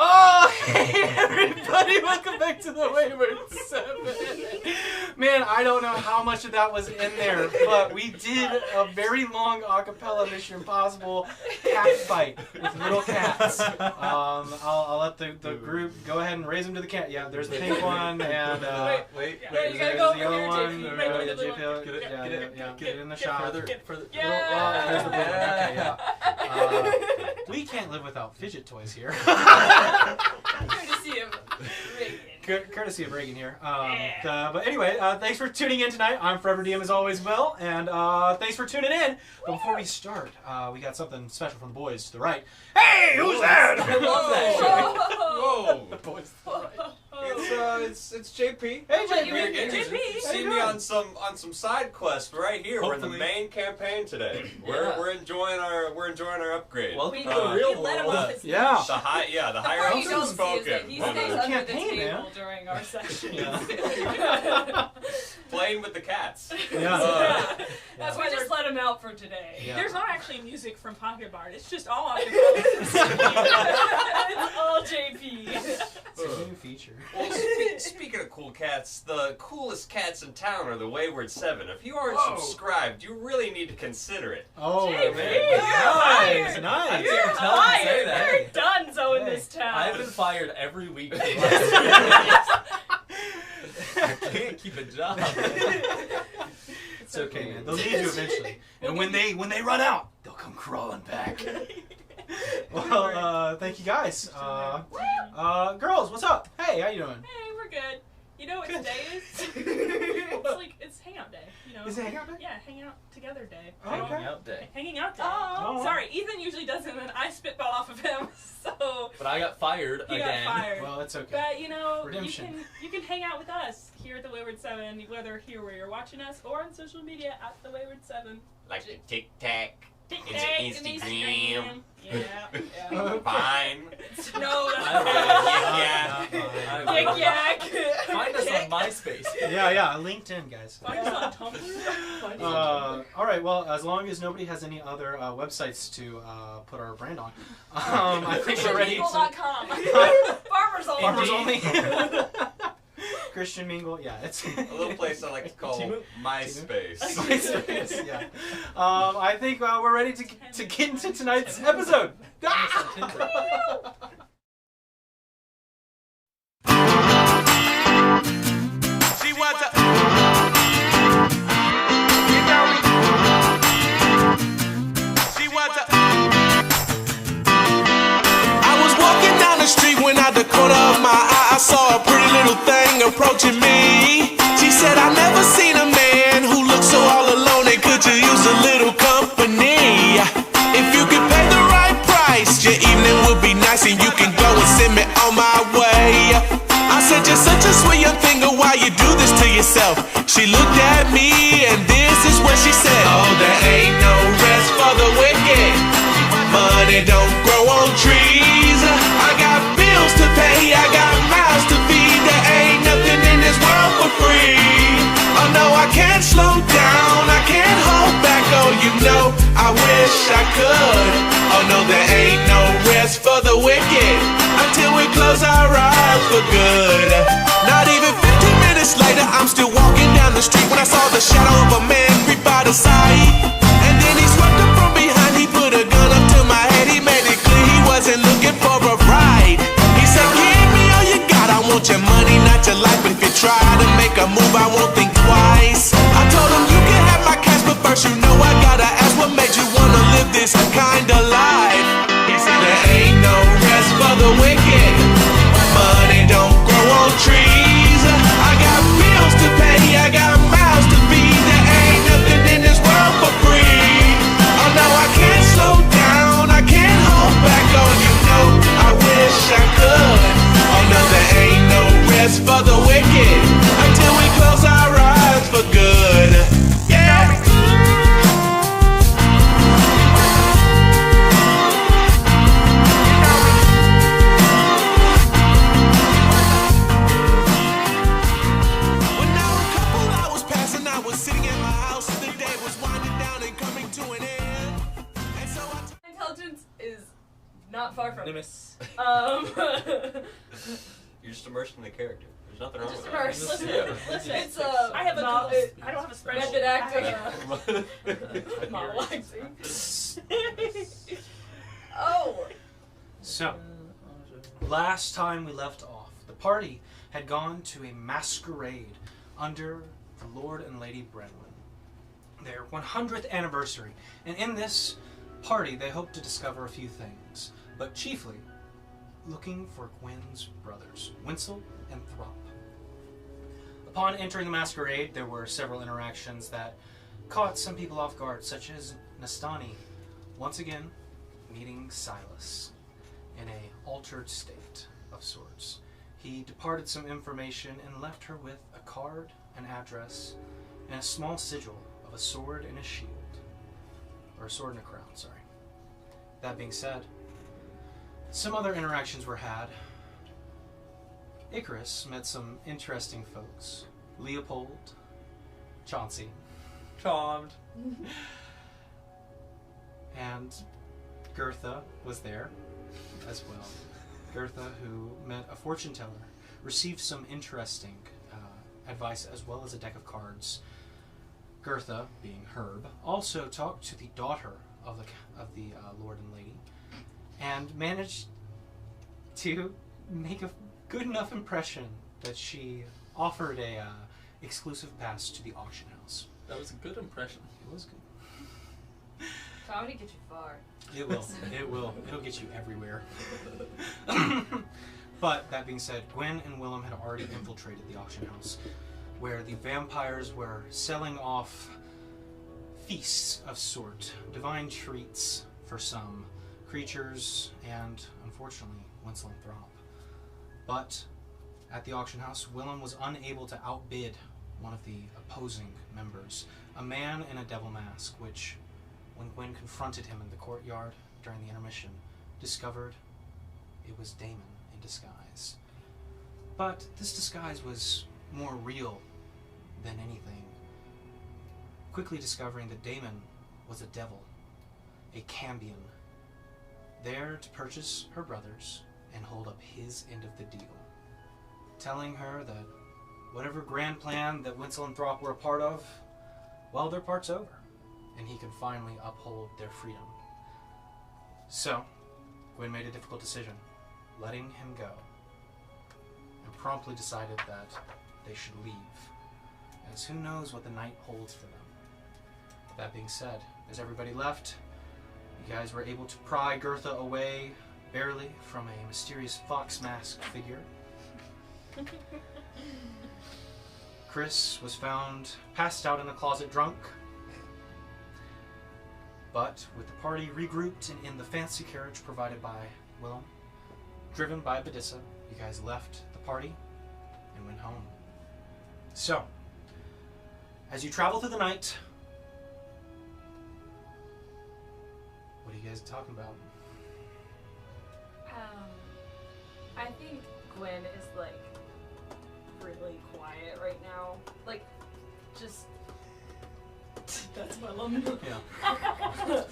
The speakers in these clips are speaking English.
Oh, hey everybody, welcome back to the Wayward 7. Man, I don't know how much of that was in there, but we did a very long acapella Mission Impossible cat fight with little cats. I'll let the group go ahead and raise them to the cat. Yeah, there's the pink one, and wait, there's the yellow one. Get it in the shot. Further. Well, there's the blue one. Okay, yeah. We can't live without fidget toys here. Courtesy of Reagan here. But anyway, thanks for tuning in tonight. I'm Forever DM as always, Will, and thanks for tuning in. But before we start, we got something special from the boys to the right. Hey, who's that? I love that. Whoa! The boys to the right. It's JP. Hey, JP. JP. See me on some side quest right here. Hopefully. We're in the main campaign today. We're enjoying our upgrade. Welcome to the real world. Yeah. The higher ups have spoken. He stays under the table during our sessions. Playing with the cats. Yeah. That's why we just let him out for today. Yeah. There's not actually music from Pocket Bard. It's just all acapella. It's all JP. It's a new feature. Well, speaking of cool cats, the coolest cats in town are the Wayward 7. If you aren't subscribed, you really need to consider it. Oh, JP, man. Nice. You're Tell him to say fired. that. You're done, so in this town. I've been fired every week for the last 3 years. I can't keep a job. It's okay, man. They'll need you eventually. And when they run out, they'll come crawling back. Well, thank you guys. Girls, what's up? Hey, how you doing? Hey, we're good. You know what Good. today is? It's hangout day. You know. Is it hangout day? Yeah, hang out together day. Oh, okay. Hanging out day. Hanging out day. Oh. Sorry, Ethan usually does it, and then I spitball off of him. So But I got fired he again. got fired. Well, it's okay. But you know, Redemption. you can hang out with us here at the Wayward 7, whether here where you're watching us or on social media at the Wayward 7. Like the Tic Tac. TikTok, Instagram. Yeah. Vine. No, I Yak will. yak. Find us on MySpace. Yeah, LinkedIn, guys. Find us on Tumblr. All right, well, as long as nobody has any other websites to put our brand on, I think we're ready to... ChristianMingle.com. Farmers only. Farmers only. Christian Mingle, yeah, it's A little place I like to call Timu? MySpace. MySpace, yeah. I think we're ready to get into tonight's episode. She was a... You know me. She was a... I was walking down the street when out the corner of my eye I saw a pretty little thing approaching me. She said, I never seen a man who looked so all alone, and could you use a little company? If you could pay the right price, your evening would be nice and you can go and send me on my way. I said, you're such a sweet young thing, why you do this to yourself? She looked at me and this is what she said. Oh, there ain't no rest for the wicked. Money don't grow on trees. I got bills to pay, I got mouths to feed. There ain't nothing in this world for free. Oh no, I can't slow down, I can't hold back. Oh, you know, I wish I could. Oh no, there ain't no rest for the wicked until we close our eyes for good. Not even 15 minutes later, I'm still walking down the street when I saw the shadow of a man creep out of sight. And then he swept up from behind, he put a gun up to my head. He made it clear he wasn't looking for a ride. He said, give me all you got, I want your money, not your life. But if you try to make a move, I won't think twice. I told him you can have my cash, but first you know I gotta ask, what made you wanna live this kind of life? He said, there ain't no rest for the wicked. Money don't grow on trees. I got bills to pay, I got mouths to feed. There ain't nothing in this world for free. Oh no, I can't slow down, I can't hold back. Oh, you know, I wish I could. Oh no, there ain't no rest for the wicked until we close our eyes. You're just immersed in the character. There's nothing wrong Just with immersed. that. Listen, It's I have a not- I don't have a spreadsheet. Method acting. I have Model acting. a- Oh. So, last time we left off, the party had gone to a masquerade under the Lord and Lady Brenwyn, their 100th anniversary. And in this party, they hoped to discover a few things, but chiefly looking for Gwyn's brothers, Winsel and Throp. Upon entering the masquerade, there were several interactions that caught some people off guard, such as Nastani once again meeting Silas in a altered state of sorts. He departed some information and left her with a card, an address, and a small sigil of a sword and a shield. Or a sword and a crown, sorry. That being said, some other interactions were had. Icarus met some interesting folks. Leopold, Chauncey, Charmed. and Gertha was there as well. Gertha, who met a fortune teller, received some interesting advice as well as a deck of cards. Gertha, being Herb, also talked to the daughter of the Lord and Lady, and managed to make a good enough impression that she offered a exclusive pass to the auction house. That was a good impression. It was good. Comedy gets you far. It will. It will. It'll get you everywhere. But that being said, Gwen and Willem had already infiltrated the auction house, where the vampires were selling off feasts of sort, divine treats for some creatures, and unfortunately, Winsel and Throp. But at the auction house, Willem was unable to outbid one of the opposing members, a man in a devil mask, which, when Gwen confronted him in the courtyard during the intermission, discovered it was Damon in disguise. But this disguise was more real than anything. Quickly discovering that Damon was a devil, a Cambion, there to purchase her brothers and hold up his end of the deal, telling her that whatever grand plan that Winsel and Throp were a part of, well, their part's over, and he can finally uphold their freedom. So, Gwen made a difficult decision, letting him go, and promptly decided that they should leave, as who knows what the night holds for them. That being said, as everybody left, you guys were able to pry Gertha away, barely, from a mysterious fox mask figure. Chris was found passed out in a closet drunk. But with the party regrouped and in the fancy carriage provided by Willem, driven by Badissa, you guys left the party and went home. So, as you travel through the night, what are you guys talking about? I think Gwen is like really quiet right now. Like, just. That's Willem. Yeah.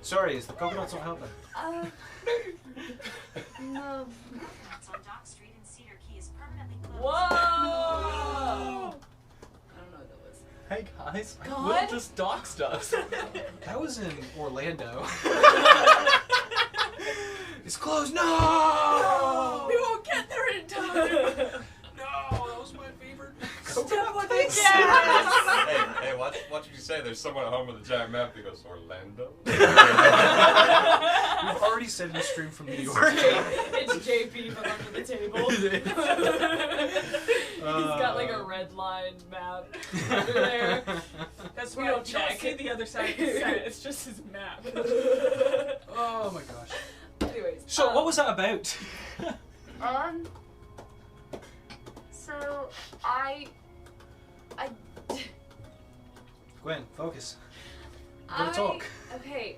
Sorry, is the coconuts not helping? No. On Dock Street in Cedar Key is permanently closed. Whoa! I don't know what that was. Hey guys, God? Will just doxed us. That was in Orlando. It's closed. No! We won't get there in time. No, that was my favorite. Step on the gas. Hey, watch what you say. There's someone at home with a giant map that goes, Orlando? We've already said in the stream from New York. It's JP from under the table. He's got like a red line map under there. That's We why don't you don't check. see the other side of the set. It's just his map. Oh my gosh. Anyways. So, what was that about? So I Gwen, focus. Gotta talk. Okay,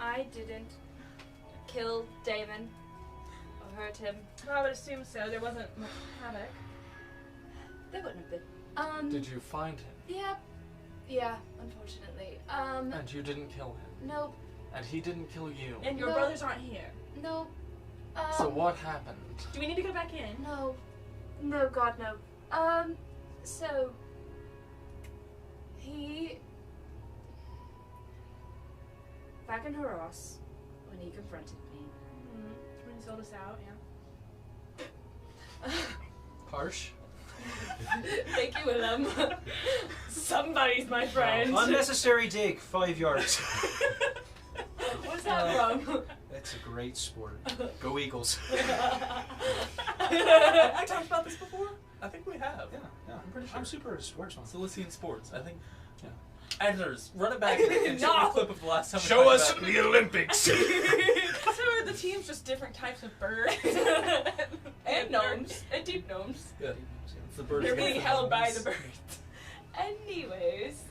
I didn't kill Damon or hurt him. I would assume so. There wasn't much havoc. There wouldn't have been. Did you find him? Yeah, unfortunately. And you didn't kill him? Nope, And he didn't kill you? And your No. brothers aren't here. nope. So what happened? Do we need to go back in? No. No, God, no. So... He... Back in Haras, when he confronted me... When he sold us out, yeah. Harsh. Thank you, Willem. Somebody's my friend. Unnecessary dig, 5 yards. What's that from? That's a great sport. Go Eagles. Have I talked about this before? I think we have. Yeah, I'm pretty sure. I'm super into sports one. Cilician sports, I think. Yeah. Editors, run it back and show No. the clip of the last time we Show talked us about the Olympics. So are the teams just different types of birds? And gnomes. And deep gnomes. Yeah. It's the birds They're against being the held by gnomes. the birds. Anyways,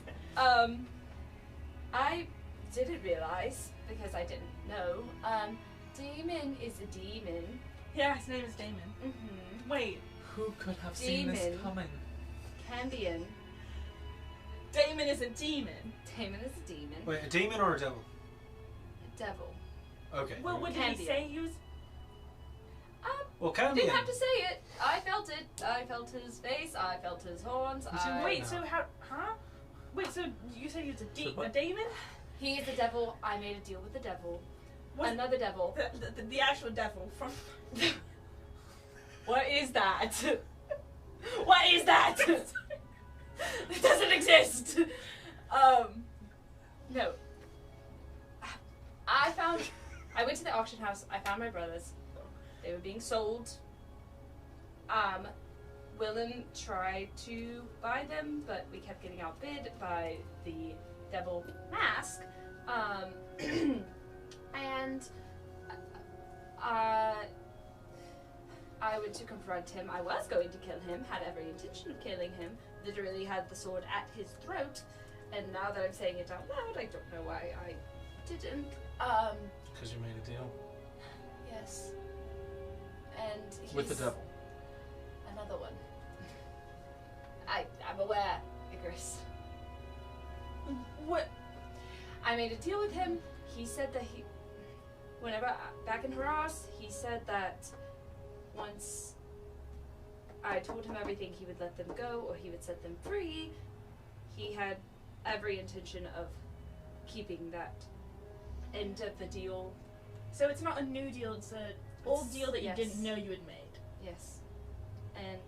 I didn't realize, because I didn't know, Demon is a demon. Yeah, his name is Damon. Mm-hmm. Wait, Who could have seen this Demon. coming? Cambion. Damon is a demon. Damon is a demon. Wait, a demon or a devil? Devil. Okay. Well, what did he Cambion. say? He was. Well, Didn't Cambion. have to say it. I felt it. I felt his face. I felt his horns. Wait, No. so how? Huh? Wait, so you said he was So a what? demon? He is the devil. I made a deal with the devil. Was Another devil. the actual devil from? What is that? What is that? It doesn't exist. No. I went to the auction house. I found my brothers. They were being sold. Willem tried to buy them, but we kept getting outbid by the devil mask. And I went to confront him. I was going to kill him, had every intention of killing him, literally had the sword at his throat, and now that I'm saying it out loud, I don't know why I didn't. Because you made a deal. Yes. And he's With the devil. another one. I'm aware, Icarus. What? I made a deal with him. He said that back in Haras, he said that once I told him everything, he would let them go or he would set them free. He had every intention of keeping that end of the deal. So it's not a new deal; it's a old deal that you Yes. didn't know you had made. Yes. And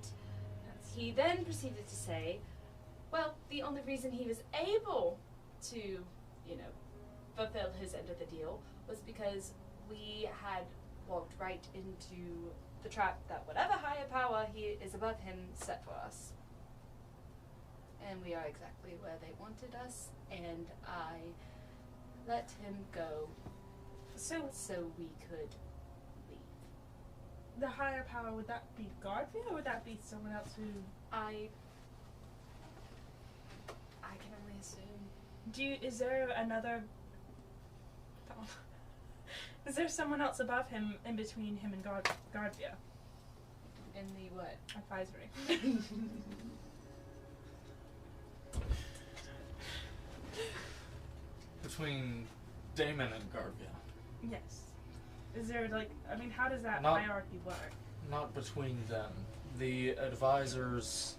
he then proceeded to say, well, the only reason he was able to, fulfill his end of the deal was because we had walked right into the trap that whatever higher power he is above him set for us. And we are exactly where they wanted us, and I let him go So we could leave. the higher power, would that be Guardvia or would that be someone else who? I can only assume. Is there another? Is there someone else above him in between him and Guardvia? In the what? Advisory. Between Damon and Guardvia. Yes. Is there how does that Not- hierarchy work? Not between them. The advisors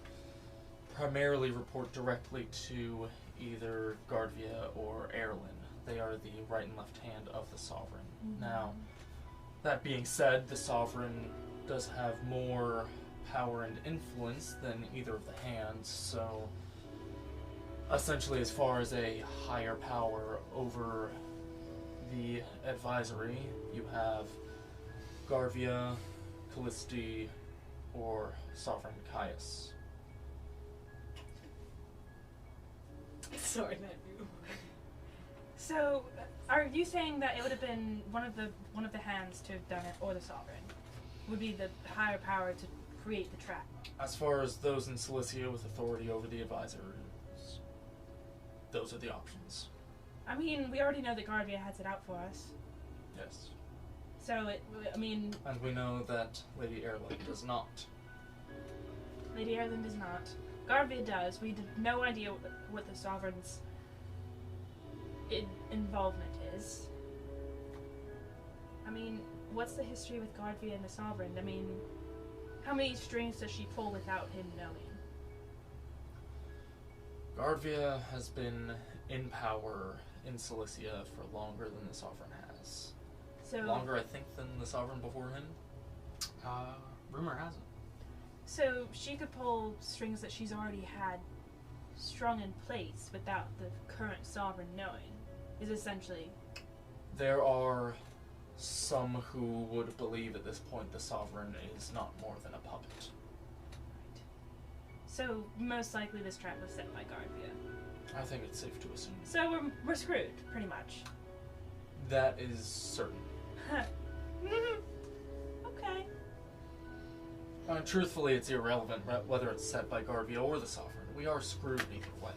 primarily report directly to either Guardvia or Erlin. They are the right and left hand of the Sovereign. Now, that being said, the Sovereign does have more power and influence than either of the hands, so essentially as far as a higher power over the advisory, you have Garvia, Callisti, or Sovereign Caius. Sorry, nephew. So, are you saying that it would have been one of the hands to have done it, or the Sovereign would be the higher power to create the trap? As far as those in Cilicia with authority over the advisors, those are the options. I mean, we already know that Guardvia has it out for us. Yes. So And we know that Lady Erlin does not. Lady Erlin does not. Guardvia does. We have no idea what the Sovereign's involvement is. I mean, what's the history with Guardvia and the Sovereign? I mean, how many strings does she pull without him knowing? Guardvia has been in power in Cilicia for longer than the Sovereign has. So Longer, I think, than the Sovereign before him. Rumor has it. So she could pull strings that she's already had strung in place without the current Sovereign knowing, is essentially... There are some who would believe at this point the Sovereign is not more than a puppet. So most likely this trap was set by Guardvia. I think it's safe to assume. So we're screwed, pretty much. That is certain. Okay. Truthfully, it's irrelevant whether it's set by Guardvia or the Sovereign. We are screwed either way.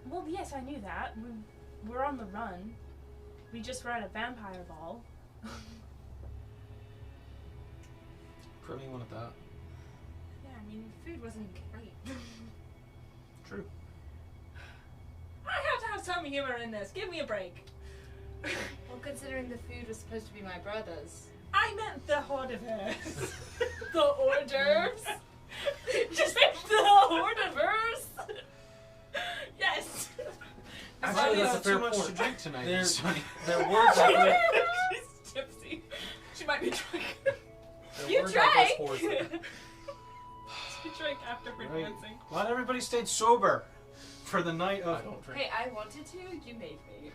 Well, yes, I knew that. We're on the run. We just were at a vampire ball. Probably wanted that. Yeah, I mean, food wasn't great. True. I have to have some humor in this. Give me a break. Well, considering the food was supposed to be my brother's. I meant the hors d'oeuvres. The hors d'oeuvres? Just the hors d'oeuvres. Yes. Actually, that's a fair too much point. to drink tonight. There- It's funny. There were definitely, She's tipsy. She might be drunk. there You were drank? definitely spores there. She drank after her Right. dancing. Glad everybody stayed sober for the night I of. don't drink. Hey, I wanted to. You made me.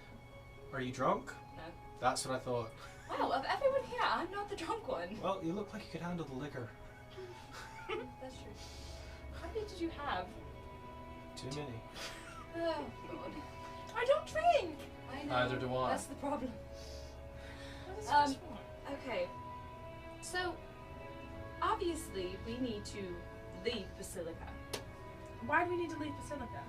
Are you drunk? No. That's what I thought. Wow, of everyone here, I'm not the drunk one. Well, you look like you could handle the liquor. That's true. How many did you have? Too many. Oh, God. I don't drink. I know. Neither do I. That's the problem. What is Um, this for? Okay. So, obviously, we need to leave Basilica. Why do we need to leave Basilica?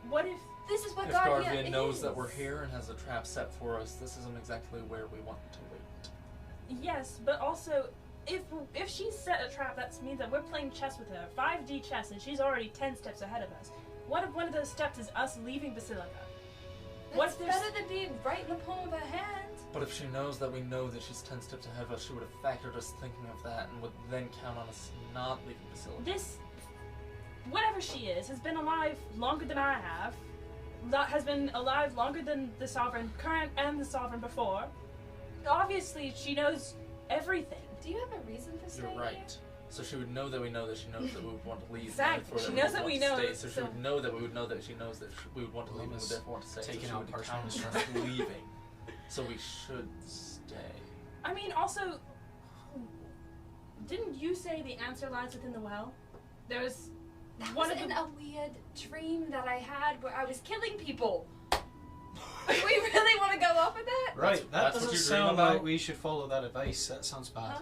What if... This is what If Guardia Guardian knows that is. we're here and has a trap set for us, this isn't exactly where we want to wait. Yes, but also, if she set a trap, that means that we're playing chess with her. 5D chess, and she's already 10 steps ahead of us. What if one of those steps is us leaving Basilica? What That's if there's... better than being right in the palm of her hand. But if she knows that we know that she's 10 steps ahead of us, she would have factored us thinking of that and would then count on us not leaving Basilica. This, whatever she is, has been alive longer than I have. Has been alive longer than the Sovereign current and the Sovereign before. Obviously, she knows everything. Do you have a reason for staying You're right. So she would know that we know that she knows that we would want to leave. Exactly. And therefore She that knows would that want we to know stay. it, So she so- would know that we would know that she knows that we would want to leave and would therefore want to stay. Taking so she out would partial count on us leaving. So we should stay. I mean, also, didn't you say the answer lies within the well? There's That one was of in the... a weird dream that I had where I was killing people. We really want to go off with that? Right, that that's what doesn't you dream sound about? like we should follow that advice. That sounds bad. Huh?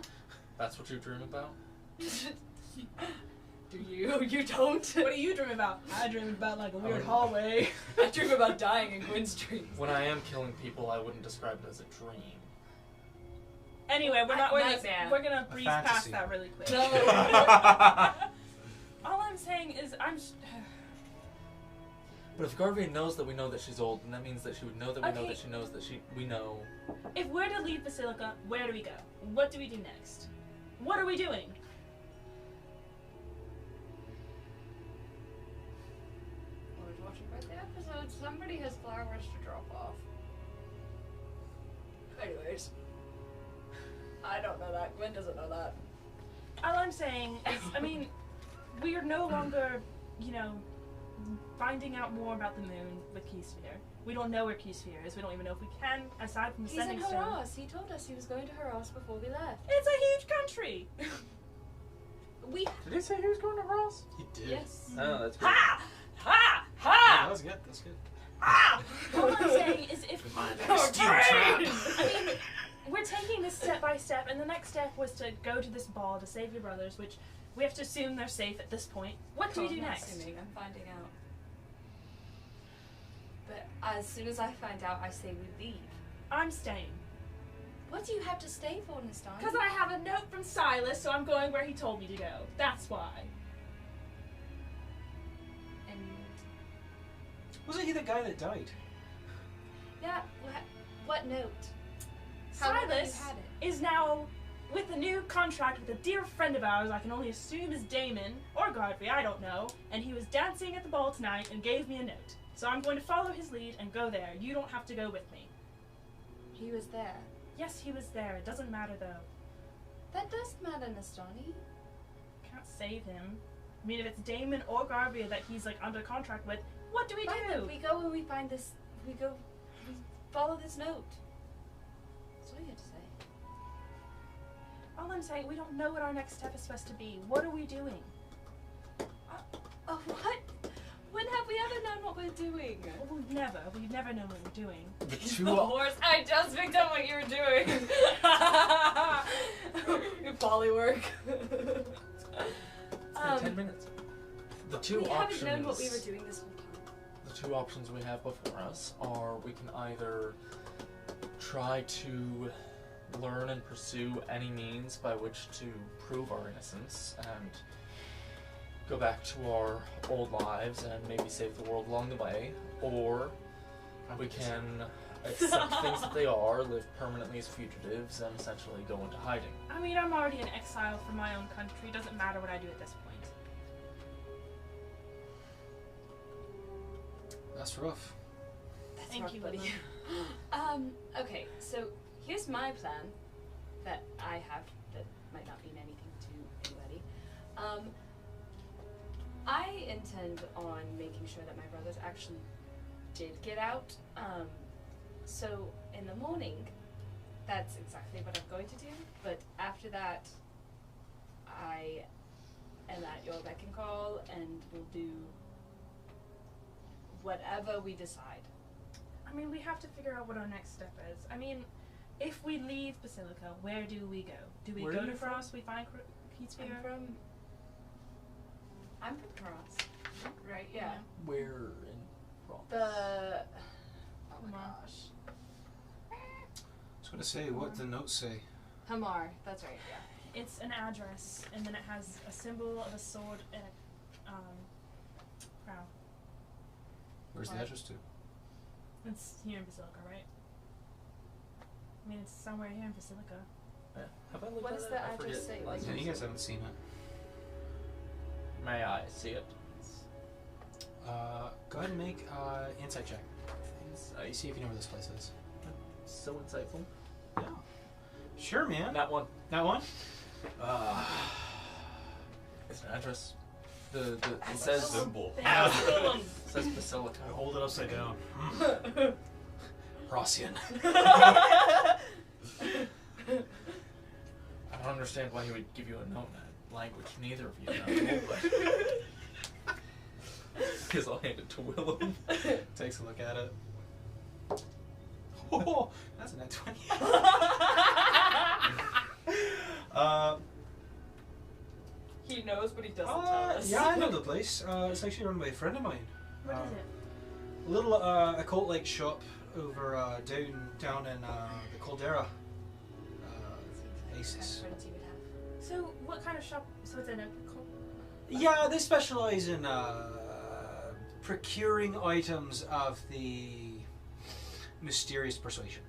That's what you dream about? Do you? You don't? What do you dream about? I dream about like a weird would- hallway. I dream about dying in Gwen's dreams. When I am killing people, I wouldn't describe it as a dream. Anyway, Nightmare. we're gonna breeze past fantasy. that really quick. No. All I'm saying is But if Garvey knows that we know that she's old, then that means that she would know that we know Okay. that she knows that we know. if we're to leave Basilica, where do we go? What do we do next? What are we doing? I was watching right the episode. Somebody has flowers to drop off. Anyways. I don't know that. Gwen doesn't know that. All I'm saying is, I mean, we are no longer, finding out more about the moon with Keysphere. We don't know where Keysphere is. We don't even know if we can, aside from the He's in sending stone. Haras. He told us he was going to Haras before we left. It's a huge country. We. Did he say he was going to Ross? He did. Yes. Oh, that's good. Ha! Ha! Yeah, Ha! that was good. That's good. Ah! All I'm saying is if Steel trap. I mean, we're taking this step by step, and the next step was to go to this ball to save your brothers, which we have to assume they're safe at this point. What do we do I'm not next? assuming. I'm finding out. But as soon as I find out, I say we leave. I'm staying. What do you have to stay for, Nistan? Because I have a note from Silas, so I'm going where he told me to go. That's why. And Wasn't he the guy that died? yeah, what note? How long have you Silas had it? is now with a new contract with a dear friend of ours, I can only assume is Damon, or Godfrey, I don't know, and he was dancing at the ball tonight and gave me a note. So I'm going to follow his lead and go there. You don't have to go with me. He was there. Yes, he was there. It doesn't matter, though. That does matter, Nastani. Can't save him. I mean, if it's Damon or Garvey that he's, like, under contract with, what do we do? We go and we find this. We follow this note. That's all you had to say. All I'm saying, we don't know what our next step is supposed to be. What are we doing? Oh, what? When have we ever known what we're doing? Well, we've never known what we're doing. The two Horse, I just picked up what you were doing. Your poly work. 10 minutes. The two we options. haven't known what we were doing this whole time. The two options we have before us are we can either try to learn and pursue any means by which to prove our innocence and go back to our old lives and maybe save the world along the way, or we can accept things that they are, live permanently as fugitives, and essentially go into hiding. I mean, I'm already in exile from my own country. Doesn't matter what I do at this point. That's rough. That's Thank rough, you, buddy. Willow. Okay, so here's my plan that I have that might not mean anything to anybody. I intend on making sure that my brothers actually did get out. So in the morning, that's exactly what I'm going to do. But after that, I am at your beck and call, and we'll do whatever we decide. I mean, we have to figure out what our next step is. I mean, if we leave Basilica, where do we go? Do we Where go are to you from? Frost? We find Keatspear? I'm from Cross. Right, yeah. Where in France? The oh my Hamar. gosh. I was gonna say, what the notes say. Hamar, that's right, yeah. It's an address, and then it has a symbol of a sword and a crown. Where's the What? address to? It's here in Basilica, right? I mean, it's somewhere here in Basilica. Yeah. Have I looked What at does it? the I address forget. say? Like, Yeah, you guys haven't seen it. May I see it? Go ahead and make insight check. You see if you know where this place is. So insightful. Yeah. Sure, man. That one. That one? It's an address. It says Symbol. it says Basilica. I hold it upside down. Rossian. I don't understand why he would give you a note in a language neither of you know, but because I'll hand it to Willem. Takes a look at it. Oh, that's a net 20. he knows, but he doesn't tell us. Yeah, I know the place. It's actually run by a friend of mine. What is it? A little occult-like shop over down in the Caldera. Aces. Friends you would have. So, what kind of shop? So it's in a Yeah, they specialize in procuring items of the mysterious persuasion.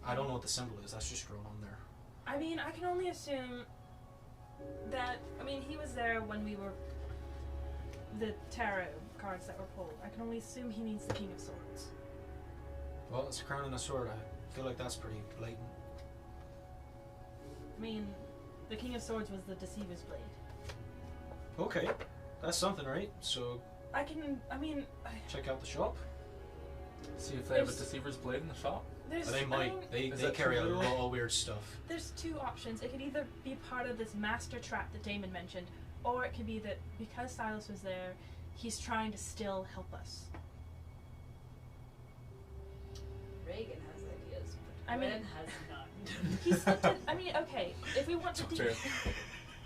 I don't know what the symbol is. That's just drawn on there. I mean, I can only assume that. I mean, he was there when we were the tarot cards that were pulled. I can only assume he needs the King of Swords. Well, it's a crown and a sword. I feel like that's pretty blatant. I mean, the King of Swords was the Deceiver's Blade. Okay, that's something, right? So I can. I mean, check out the shop. See if they have a There's- Deceiver's Blade in the shop. there's. They I might. mean, They Is that carry a true? lot of weird stuff. There's two options. It could either be part of this master trap that Damon mentioned, or it could be that because Silas was there, he's trying to still help us. Reagan has ideas, but I mean- Ren has none. He slipped in, I mean, okay, if we want to Fair.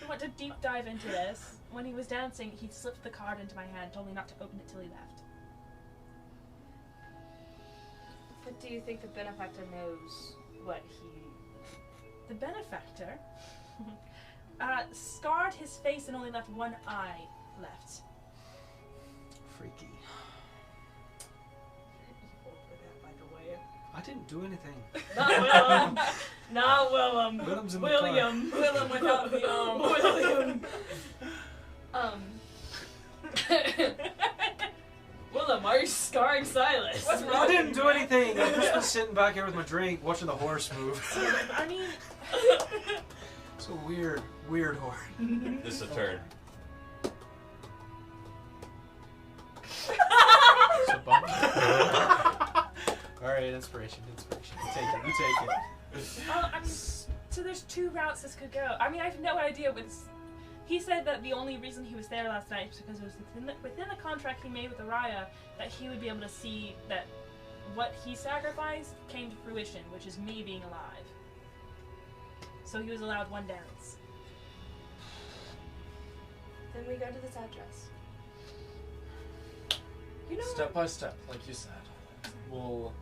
we want to deep dive into this, when he was dancing, he slipped the card into my hand, told me not to open it till he left. But do you think the benefactor knows what he... The benefactor scarred his face and only left one eye left. Freaky. Evil for that, by the way. I didn't do anything. Not Willem. Not Willem. Willem's in the William. Willem without the William. Willem, why are you scarring Silas? What's wrong? I didn't do anything. I'm just sitting back here with my drink, watching the horse move. I mean, It's a weird horse. This is a turn. It's a bump. All right, inspiration. You take it. I mean, so there's 2 routes this could go. I mean, I have no idea what's. He said that the only reason he was there last night was because it was within the contract he made with Araya that he would be able to see that what he sacrificed came to fruition, which is me being alive. So he was allowed 1 dance. Then we go to this address. You know Step by step, like you said. We'll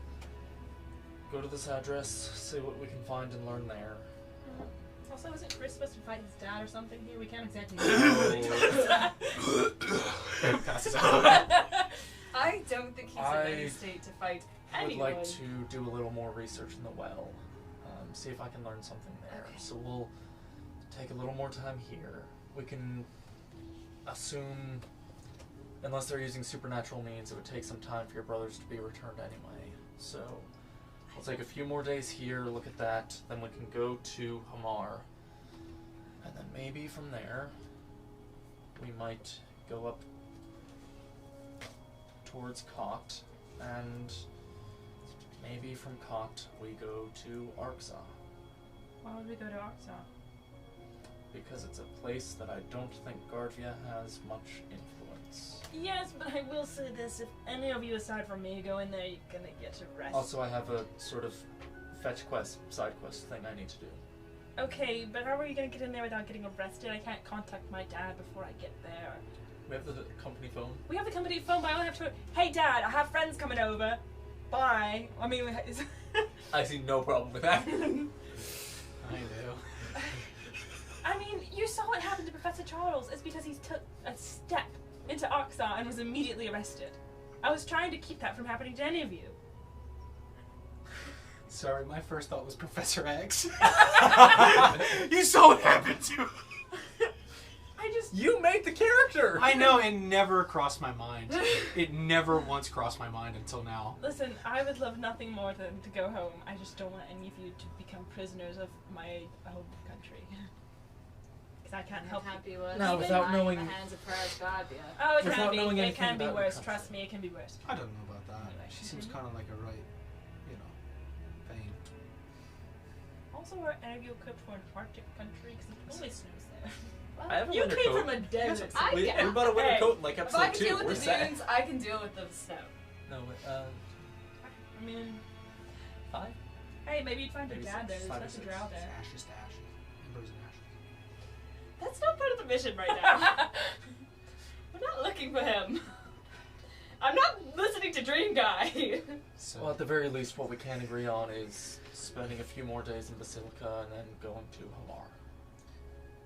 go to this address, see what we can find and learn there. Also, isn't Chris supposed to fight his dad or something here? We can't exactly. Passes out. I don't think he's in any state to fight I would anyone. like to do a little more research in the well. See if I can learn something there. Okay. So we'll take a little more time here. We can assume, unless they're using supernatural means, it would take some time for your brothers to be returned anyway. So we'll take a few more days here, look at that, then we can go to Hamar. And then maybe from there, we might go up towards Kocht, and maybe from Kocht we go to Arkza. Why would we go to Arkza? Because it's a place that I don't think Gardvia has much influence. Yes, but I will say this: if any of you aside from me go in there, you're gonna get arrested. Also, I have a sort of fetch quest, side quest thing I need to do. Okay, but how are you gonna get in there without getting arrested? I can't contact my dad before I get there. We have the company phone. We have the company phone, but I only have to. Hey, Dad, I have friends coming over. Bye. I mean, I see no problem with that. I do. I mean, you saw what happened to Professor Charles. It's because he took a step into Arkza and was immediately arrested. I was trying to keep that from happening to any of you. Sorry, my first thought was Professor X. You saw what happened to him. You made the character! I know, it never crossed my mind. It never once crossed my mind until now. Listen, I would love nothing more than to go home. I just don't want any of you to become prisoners of my home country. Because I can't help you. happy was No, without knowing- the hands of Prasvabia. Oh, it Without can be. knowing It anything can be about the worse. country. Trust me, it can be worse. I don't know about that. Anyway, She seems continue. kind of like a right, pain. Also, are any of you equipped for an Arctic country? Because it always snows there. I have a You winter came coat. from a desert. I we get- bought a winter Hey, coat in like If I episode can 2. deal with We're the set. dunes, I can deal with the snow. No, I mean, 5? hey, maybe you'd find Maybe your dad there. There's 5 or nothing 6. drow there. Ashes to ashes. Embers and ashes. That's not part of the mission right now. I'm not looking for him. I'm not listening to Dream Guy. So, Well, at the very least, what we can agree on is spending a few more days in Basilica and then going to Hamar.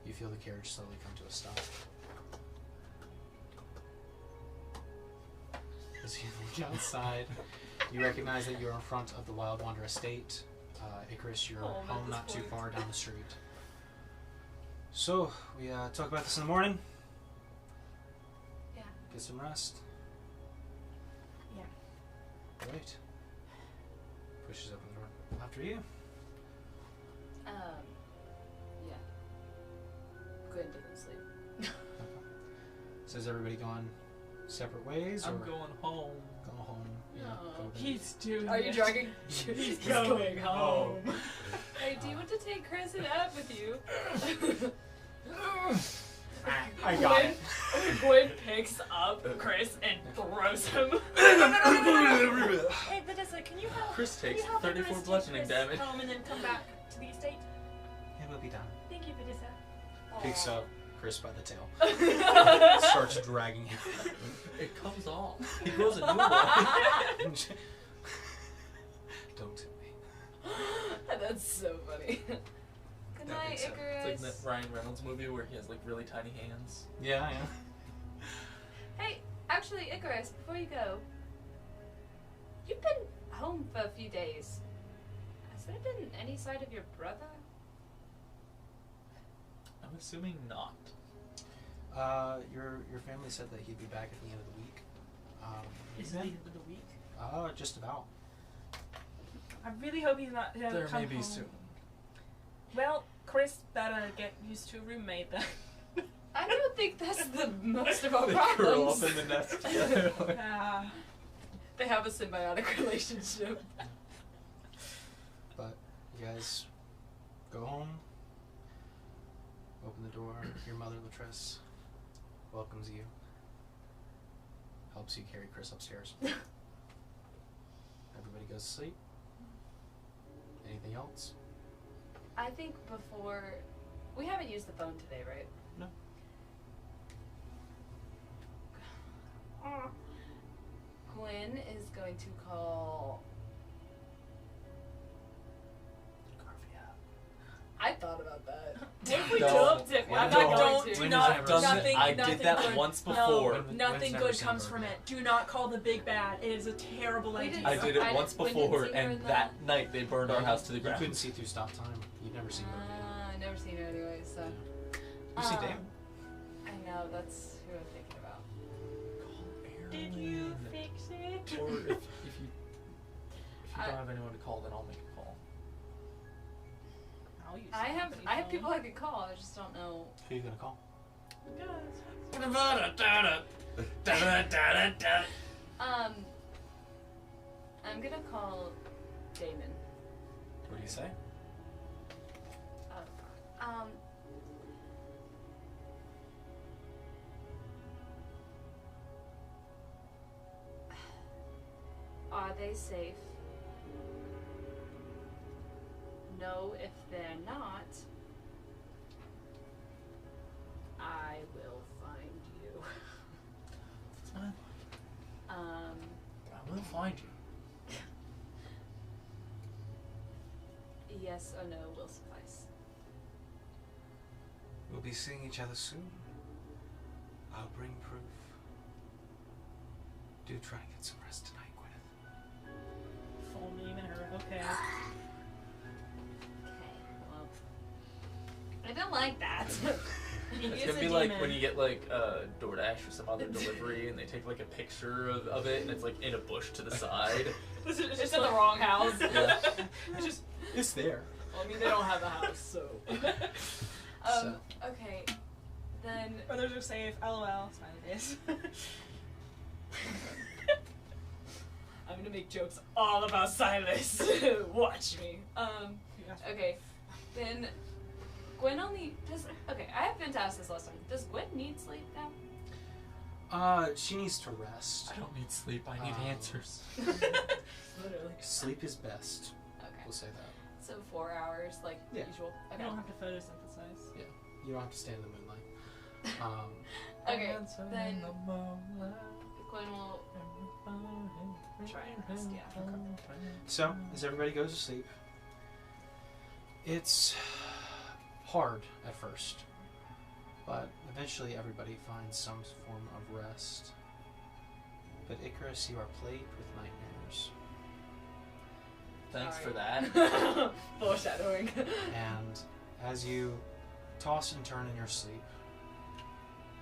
you feel the carriage slowly come to a stop. As you look outside, you recognize that you're in front of the Wild Wander estate. Icarus, you're Home at home this not too point. far down the street. So, we talk about this in the morning. Yeah. Get some rest. Yeah. Right. Pushes open the door. After you. Yeah. Gwen didn't sleep. So is everybody going separate ways? I'm or going home. Go home. Yeah, No. go to bed? He's doing Are you it. dragging? He's going home. Hey, do you want to take Chris and Ab with you? I got it. Gwen picks up Chris and throws him. Hey, Vanessa, can you help? Chris can you takes help 34 Icarus take bludgeoning Chris damage. home and then come back to the estate? It will be done. Thank you, Vanessa. Picks up Chris by the tail. Starts dragging him. It comes off. He grows a new one. Don't tell me. That's so funny. Good That night, makes sense. It's Icarus. like that Ryan Reynolds movie where he has like really tiny hands. Yeah, yeah. Hey, actually, Icarus, before you go, you've been home for a few days. Has there been any sight of your brother? I'm assuming not. Your family said that he'd be back at the end of the week. Is it the end of the week? Just about. I really hope he's not gonna There come may be home. soon. Well, Chris better get used to a roommate then. I don't think that's the most of our They curl problems. up in the nest together. They have a symbiotic relationship. But you guys go home. Open the door. Your mother, Latress, welcomes you. Helps you carry Chris upstairs. Everybody goes to sleep. Anything else? I think before... We haven't used the phone today, right? No. Gwen is going to call... I thought about that. If we No. don't, When I'm don't. not going When to. has Not ever done seen- nothing. I nothing did that good. once No, before. When- nothing Gwen's never good seen comes her from again. it. Do not call the big bad. It is a terrible We idea. didn't- I did it I- once we didn't before, see her and in that night they burned our house to the You ground. couldn't see through stop time. You'd never seen her. I've never seen her anyway, so... You see Um, Dan? I know, that's who I'm thinking about. Did you fix it? Or if you I- don't have anyone to call, then I'll make a call. I'll use I have somebody people phone. I could call, I just don't know. Who are you gonna call? I'm gonna call Damon. What do you say? Um, are they safe? No, if they're not, I will find you. It's fine. I will find you. Yes or no will suffice. We'll be seeing each other soon. I'll bring proof. Do try and get some rest tonight, Gwyneth. Full name in her. Okay. Okay, well, I don't like that. He It's is gonna a be like demon. when you get like DoorDash or some other delivery and they take like a picture of it and it's like in a bush to the side. It's just in the wrong house. Yeah. It's just. It's there. Well, I mean, they don't have a house, so. So- Okay, then. Brothers are safe. LOL. Smiley face. I'm gonna make jokes all about Silas. Watch me. Okay, then. Gwen only does. Okay, I have been to ask this last time. Does Gwen need sleep now? She needs to rest. I don't need sleep, I need answers. Literally. Sleep is best. Okay. We'll say that. So 4 hours, like Yeah. usual. I Okay. don't have to photosynthesize. Yeah. You don't have to stand in the moonlight. Okay, then Gwen will try and rest. Yeah. So, as everybody goes to sleep, it's hard at first, but eventually everybody finds some form of rest. But Icarus, you are plagued with nightmares, Thanks Sorry. for that. Foreshadowing. and as you toss and turn in your sleep,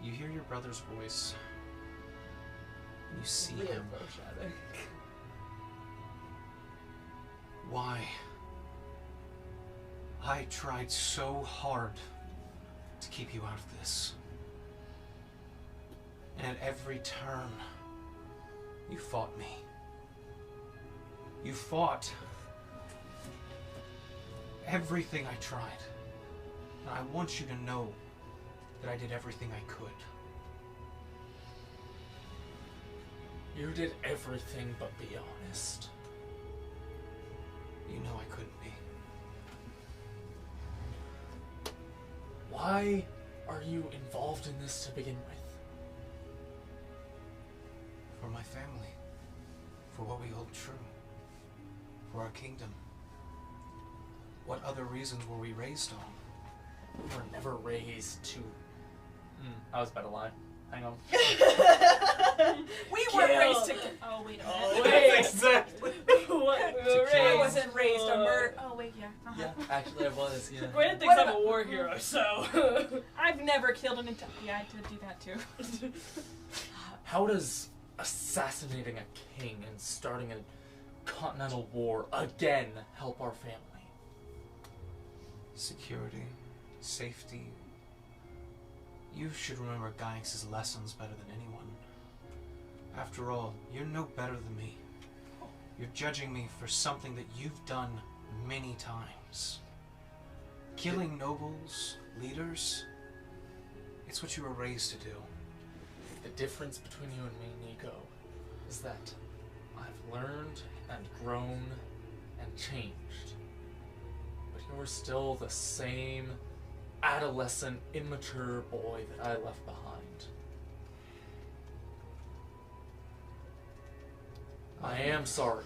you hear your brother's voice, and you see him. Foreshadowing. Why? I tried so hard to keep you out of this. And at every turn, you fought me. You fought everything I tried. And I want you to know that I did everything I could. You did everything but be honest. You know I couldn't be. Why are you involved in this to begin with? For my family. For what we hold true. For our kingdom. What other reasons were we raised on? We were never raised to... I was about to lie. Hang on. We were Kill. raised to. Oh wait a minute. Oh, wait. Exactly. What? what we To were kill. I raised wasn't raised a for. murder. Oh wait, yeah. Yeah, actually I was, yeah. Gwen thinks What I'm a about- war hero, so. I've never killed an entire. Yeah, I did do that too. How does assassinating a king and starting a continental war again help our family? Security, safety. You should remember Gaius's lessons better than anyone. After all, you're no better than me. You're judging me for something that you've done many times. Killing nobles, leaders, it's what you were raised to do. The difference between you and me, Nico, is that I've learned and grown and changed. But you're still the same adolescent, immature boy that I left behind. I am sorry.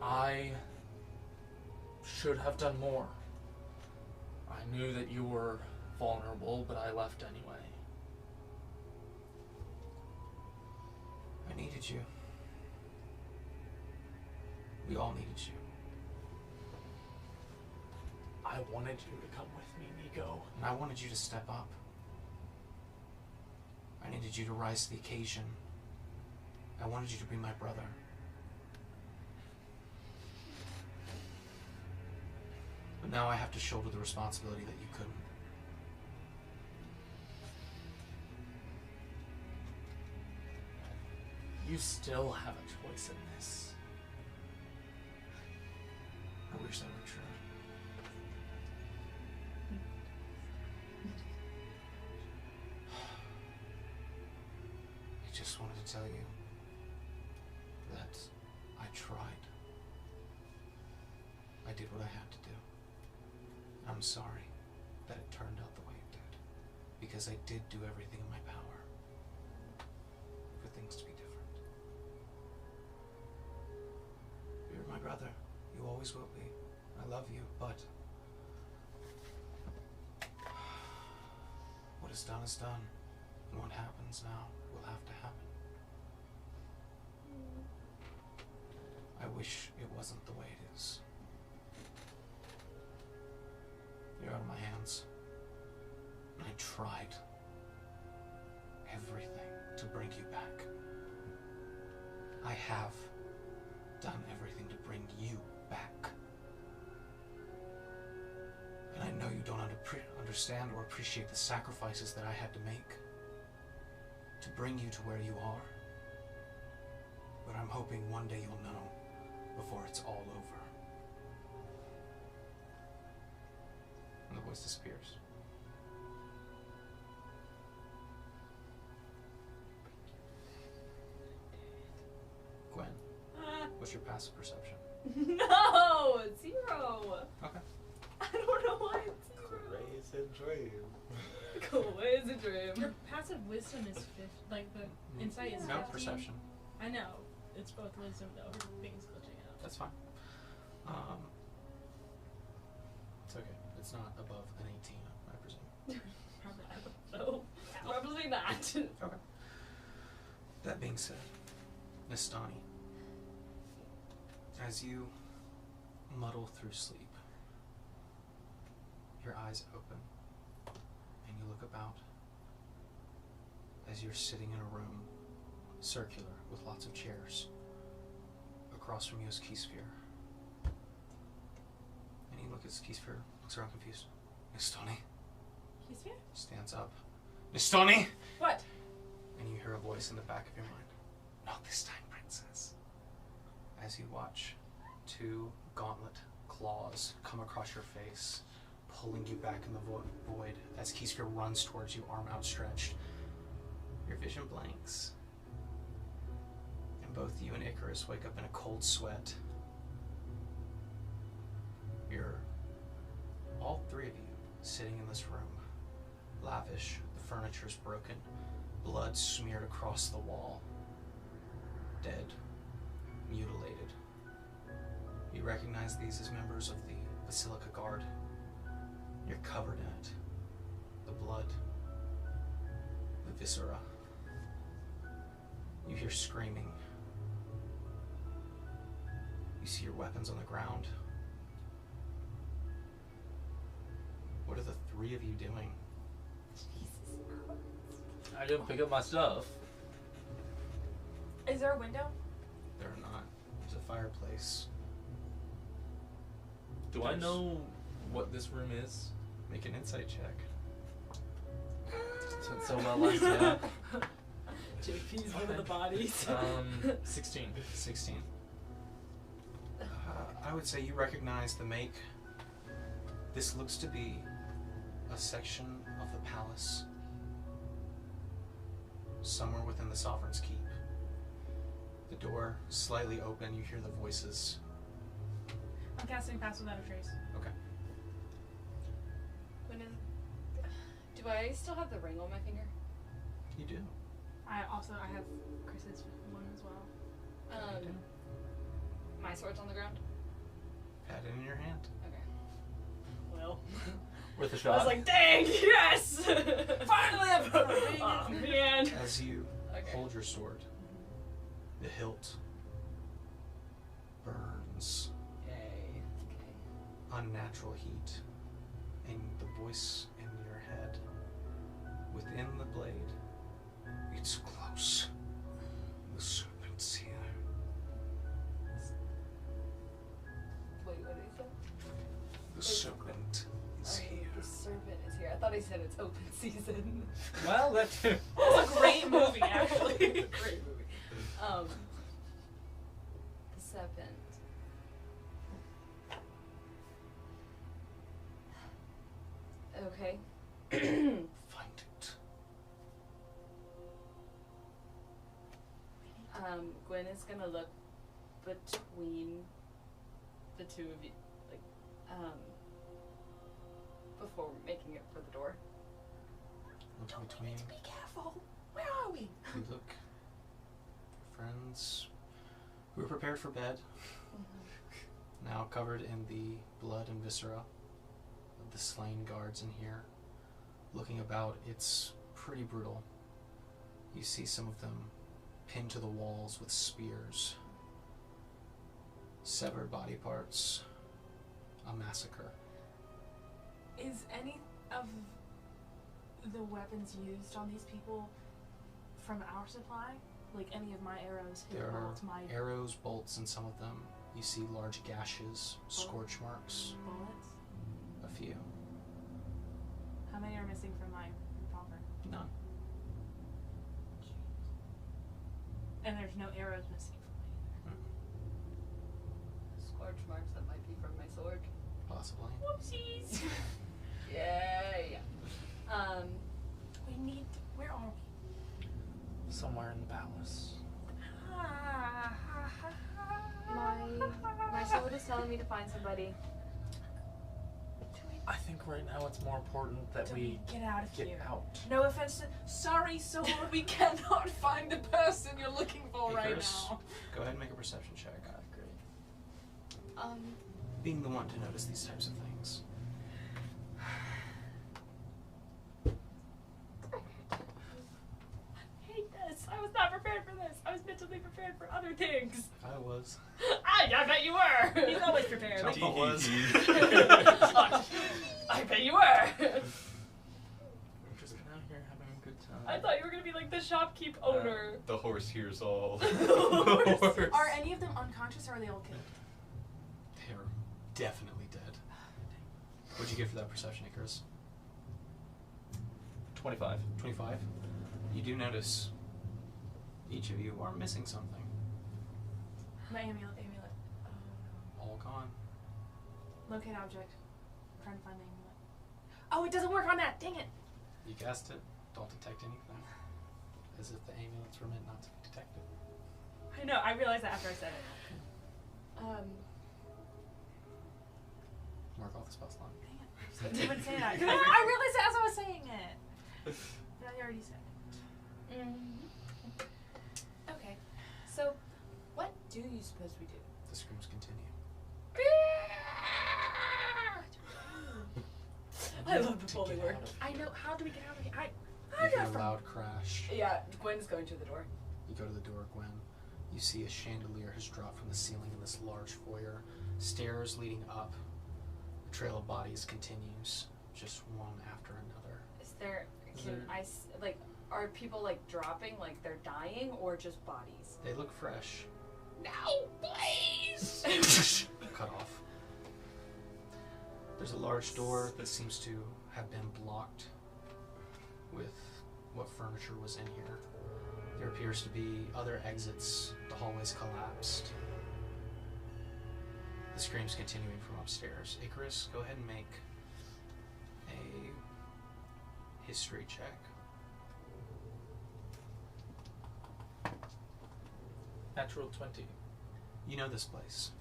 I should have done more. I knew that you were vulnerable, but I left anyway. I needed you. We all needed you. I wanted you to come with me, Nico. And I wanted you to step up. I needed you to rise to the occasion. I wanted you to be my brother. But now I have to shoulder the responsibility that you couldn't. You still have a choice in this. I wish that were true. I just wanted to tell you that I tried. I did what I had to do. I'm sorry that it turned out the way it did, because I did do everything in my power for things to be different. You're my brother. You always will be. I love you, but what is done is done. And what happens now will have to happen. I wish it wasn't the way it is. You're out of my hands. And I tried everything to bring you back. I have done everything to bring you back. And I know you don't understand or appreciate the sacrifices that I had to make to bring you to where you are. But I'm hoping one day you'll know before it's all over. And the voice disappears. Gwen, what's your passive perception? No! 0! Okay. I don't know why it's 0. Crazy dream. Cool, it's a dream. Your passive wisdom is 50. Like the insight is 50. No, perception. I know. It's both wisdom though. Things glitching out. That's fine. It's okay. It's not above an 18, I presume. Probably. No, probably not. Okay. That being said, Miss Donnie, as you muddle through sleep, your eyes open, and you look about as you're sitting in a room, circular, with lots of chairs. Across from you is Keysphere. And you look at Keysphere, looks around confused. Miss Donnie He's here? stands up. Miss Donnie! What? And you hear a voice in the back of your mind. Not this time, princess. As you watch two gauntlet claws come across your face, pulling you back in the void as Keysphere runs towards you, arm outstretched. Your vision blanks. And both you and Icarus wake up in a cold sweat. You're, all three of you, sitting in this room. Lavish, the furniture's broken, blood smeared across the wall. Dead, mutilated. You recognize these as members of the Basilica Guard. You're covered in it. The blood, the viscera. You hear screaming. You see your weapons on the ground. What are the three of you doing? I didn't pick up my stuff. Is there a window? There are not. There's a fireplace. Do I know what this room is? Make an insight check. So well last year. JP's one of the bodies. 16. 16. I would say you recognize the make. This looks to be a section of the palace somewhere within the Sovereign's Keep. The door slightly open, you hear the voices. I'm casting Pass Without a Trace. Okay. Do I still have the ring on my finger? You do. I have Chris's one as well. You do. My sword's on the ground. Pat it in your hand. Okay. Well, Worth a I shot. was like, dang, yes! Finally, I've got a ring. Oh, man. As you Okay. hold your sword, the hilt burns. Yay. Okay. Unnatural heat, and the voice in your head within the blade. It's close. The serpent's here. Wait, what did he say? The serpent is Oh, here. the serpent is here. I thought he said it's open season. Well, that too. It's a great movie, actually. Great movie. The serpent. Okay. Find it. Gwen is gonna look between the two of you, like, before making it for the door. Look between. Be careful. Where are we? You look. Friends who are prepared for bed, now covered in the blood and viscera of the slain guards in here. Looking about, it's pretty brutal. You see some of them pinned to the walls with spears, severed body parts, a massacre. Is any of the weapons used on these people from our supply? Like any of my arrows hit There are bolts, my arrows, bolts in some of them. You see large gashes, scorch marks, bullets? a few. How many are missing from my revolver? None. And there's no arrows missing from mine Scorch marks that might be from my sword. Possibly. either. Whoopsies! Yay. We need. Where are we? Somewhere in the palace. My sword is telling me to find somebody. I think right now it's more important that Do we get out of get here. out. No offense to. Sorry, sword, we cannot find the person you're looking for right Icarus, now. go ahead and make a perception check. Great. Being the one to notice these types of things. I hate this. I was not prepared for this. I was mentally prepared for other things. I was. I bet you were. He's always prepared. Jumpa was. I bet you were. We're just out here having a good time. I thought you were gonna be like the shopkeep owner. The horse hears all. Are any of them unconscious or are they all killed? They're definitely dead. What'd you get for that perception, Icarus? 25. 25. You do notice each of you are missing something. My amulet. All gone. Locate object. I'm trying to find the amulet. Oh, it doesn't work on that. Dang it. You guessed it. Don't detect anything. As if the amulets were meant not to be detected. I know. I realized that after I said it. Mark off the spell slot. Dang it. I didn't even say that. I realized it as I was saying it. But I already said it. Okay. So, what do you suppose we do? The screams continue. I love the Foley work. I know. How do we get out of here? You hear a loud crash. Yeah, Gwen's going to the door. You go to the door, Gwen. You see a chandelier has dropped from the ceiling in this large foyer. Stairs leading up. The trail of bodies continues, just one after another. Is there? Are people like dropping, like they're dying, or just bodies? They look fresh. No, please. Cut off. There's a large door that seems to have been blocked with what furniture was in here. There appears to be other exits. The hallway's collapsed. The scream's continuing from upstairs. Icarus, go ahead and make a history check. Natural 20. You know this place.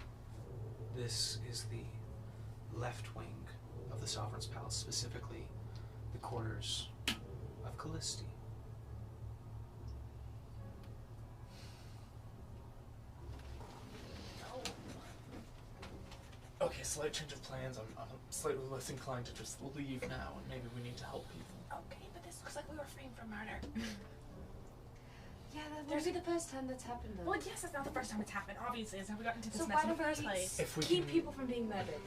This is the left wing of the Sovereign's Palace, specifically the quarters of Callisti. Okay, slight change of plans. I'm slightly less inclined to just leave now, and maybe we need to help people. Okay, but this looks like we were framed for murder. Yeah, that won't be the first time that's happened though. Well, yes, it's not the first time it's happened. Obviously, it's how we got into this So mess why in the don't we first place. If we keep can, people from being murdered?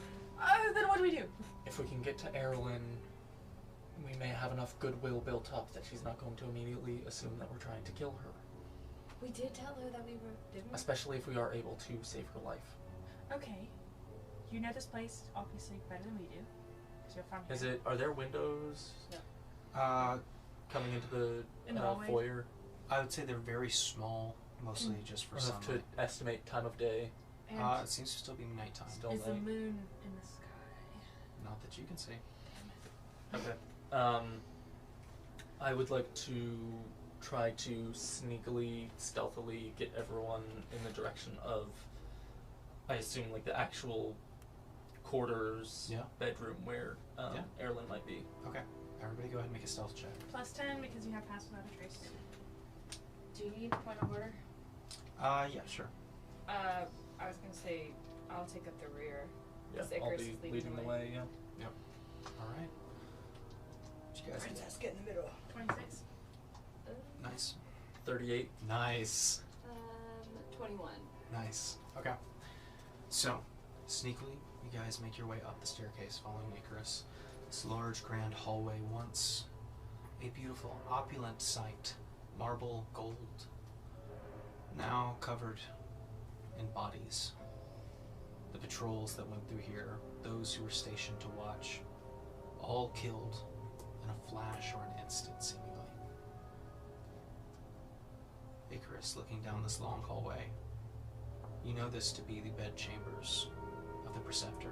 Oh, then what do we do? If we can get to Erlyn, we may have enough goodwill built up that she's not going to immediately assume that we're trying to kill her. We did tell her that we were, didn't we? Especially if we are able to save her life. Okay. You know this place, obviously, better than we do. Because you're from here. Is it? Are there windows Uh, coming into In the the hallway? foyer? I would say they're very small, mostly just for Enough to sunlight. estimate time of day. And It seems to still be nighttime. Still is the night. moon in the sky? Not that you can see. Okay. I would like to try to sneakily, stealthily get everyone in the direction of, I assume, like the actual quarters, Yeah. bedroom where Yeah. Erlyn might be. Okay. Everybody go ahead and make a stealth check. Plus 10 because you have passed without a trace. Do you need point of order? Yeah, sure. I was gonna say I'll take up the rear. Yeah, Because I'll Icarus be is leading the way, yeah. Alright. What you guys do? get in the middle. 26. Nice. 38. Nice. 21. Nice. Okay. So, sneakily, you guys make your way up the staircase following Icarus. This large, grand hallway, once a beautiful, opulent sight, marble gold, now covered in bodies. The patrols that went through here, those who were stationed to watch, all killed in a flash or an instant, seemingly. Icarus, looking down this long hallway, you know this to be the bedchambers of the Preceptor.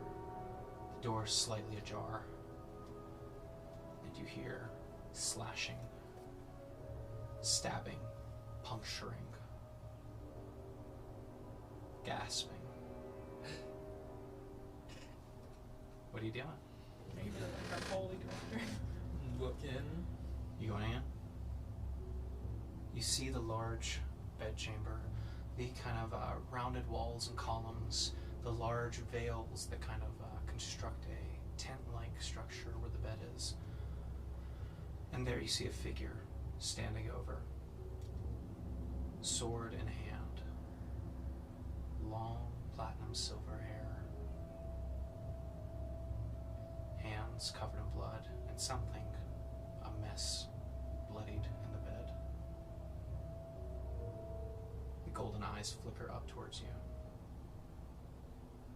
The door slightly ajar, and you hear slashing, stabbing, puncturing, gasping. What are you doing? Maybe like a holy director. Look in. You going in? You see the large bedchamber, the kind of rounded walls and columns, the large veils that kind of construct a tent-like structure where the bed is. And there you see a figure standing over, sword in hand, long platinum silver hair, hands covered in blood, and something, a mess, bloodied in the bed. The golden eyes flicker up towards you.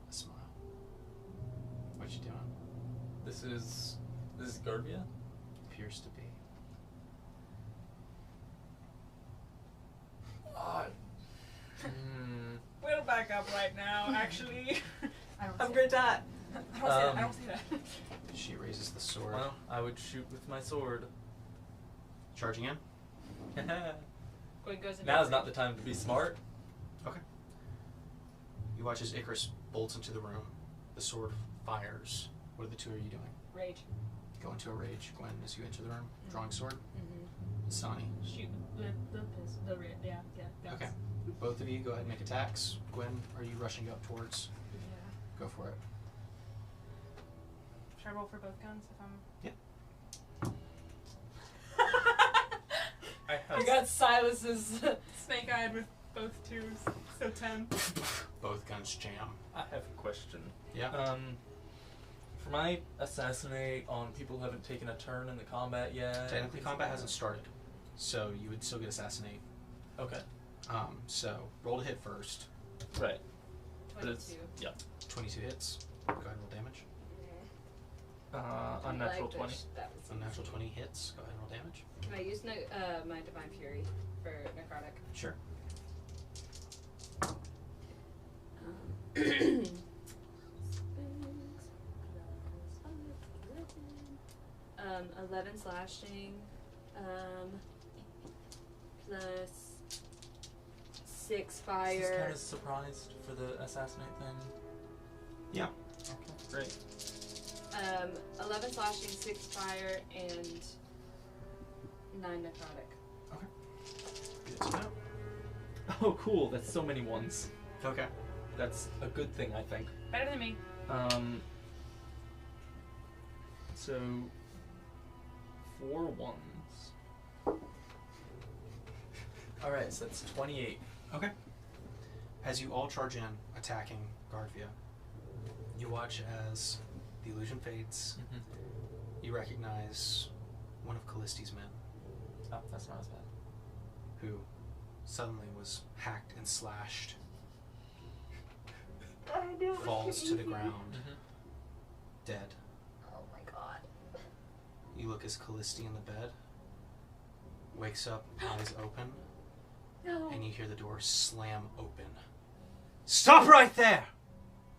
A smile. What you doing? This is Garbia? Appears to be. Odd. We'll back up right now, actually. I don't Have a see great time. that. I don't see that. She raises the sword. Well, I would shoot with my sword. Charging in? Gwen goes in. Now's not the time to be smart. Okay. You watch as Icarus bolts into the room. The sword fires. What are the two of you doing? Rage. Go into a rage. Gwen, as you enter the room, drawing sword. Mm-hmm. Sani. Shoot the yeah. Guns. Okay. Both of you go ahead and make attacks. Gwen, are you rushing up towards? Yeah. Go for it. Should I roll for both guns if I'm... I I got Silas's. Snake-eyed with Both twos. So 10. Both guns jam. I have a question. Yeah. For my assassinate on people who haven't taken a turn in the combat yet. Technically, combat hasn't started, so you would still get assassinate. Okay. So roll to hit first. Right. 22. Yeah. 22 hits. Go ahead and roll damage. Unnatural Like 20. that was Unnatural 20 hits. Go ahead and roll damage. Can I use my Divine Fury for necrotic? Sure. 11 slashing, plus 6 Just fire. kind of surprised for the assassinate thing. Yeah. Okay, great. 11 slashing, 6 fire, and 9 necrotic. Good to know. Oh, cool. That's so many ones. Okay. That's a good thing, I think. Better than me. So 4 ones. Alright, so that's 28. Okay. As you all charge in, attacking Guardvia, you watch as the illusion fades. You recognize one of Callisti's men, Oh, that's not as bad. who suddenly was hacked and slashed, falls to the ground, dead. Oh my god. You look as Callisti in the bed, wakes up, eyes open, No. and you hear the door slam open. Stop right there!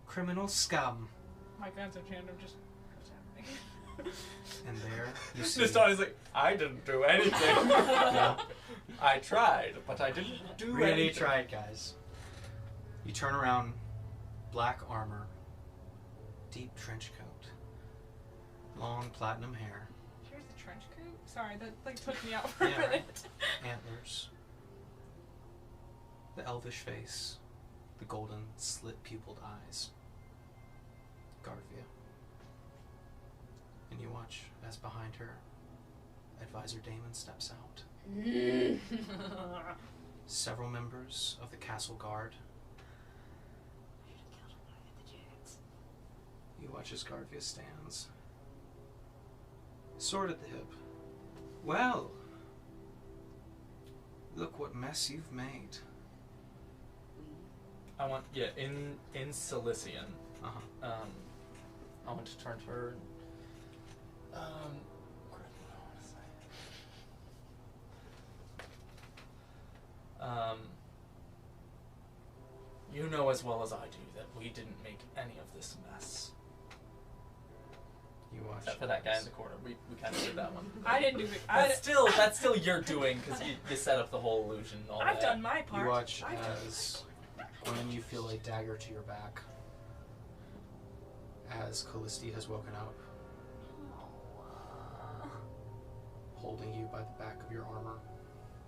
Criminal scum. My guns are jammed. I'm just. What's happening? And there you see... This time he's like, I didn't do anything. Yeah. I tried, but I didn't do Really anything. tried, guys. You turn around, black armor, deep trench coat, long platinum hair, Here's the trench coat. Sorry, that like took me out for Yeah, a minute. antlers, the elvish face, the golden slit-pupiled eyes. Guardvia. And you watch as behind her, Advisor Damon steps out. Several members of the castle guard. You watch as Guardvia stands, sword at the hip. Well, look what mess you've made. I want, in Cilician, Uh-huh. I want to turn to her. Crap, what do I want to say? You know as well as I do that we didn't make any of this mess. You watch. Except for that guy in the corner. We kind of did that one. I didn't do it. That's still your doing because you set up the whole illusion and all I've that. done my part. You watch I've done as when you feel a dagger to your back, as Callisti has woken up, holding you by the back of your armor.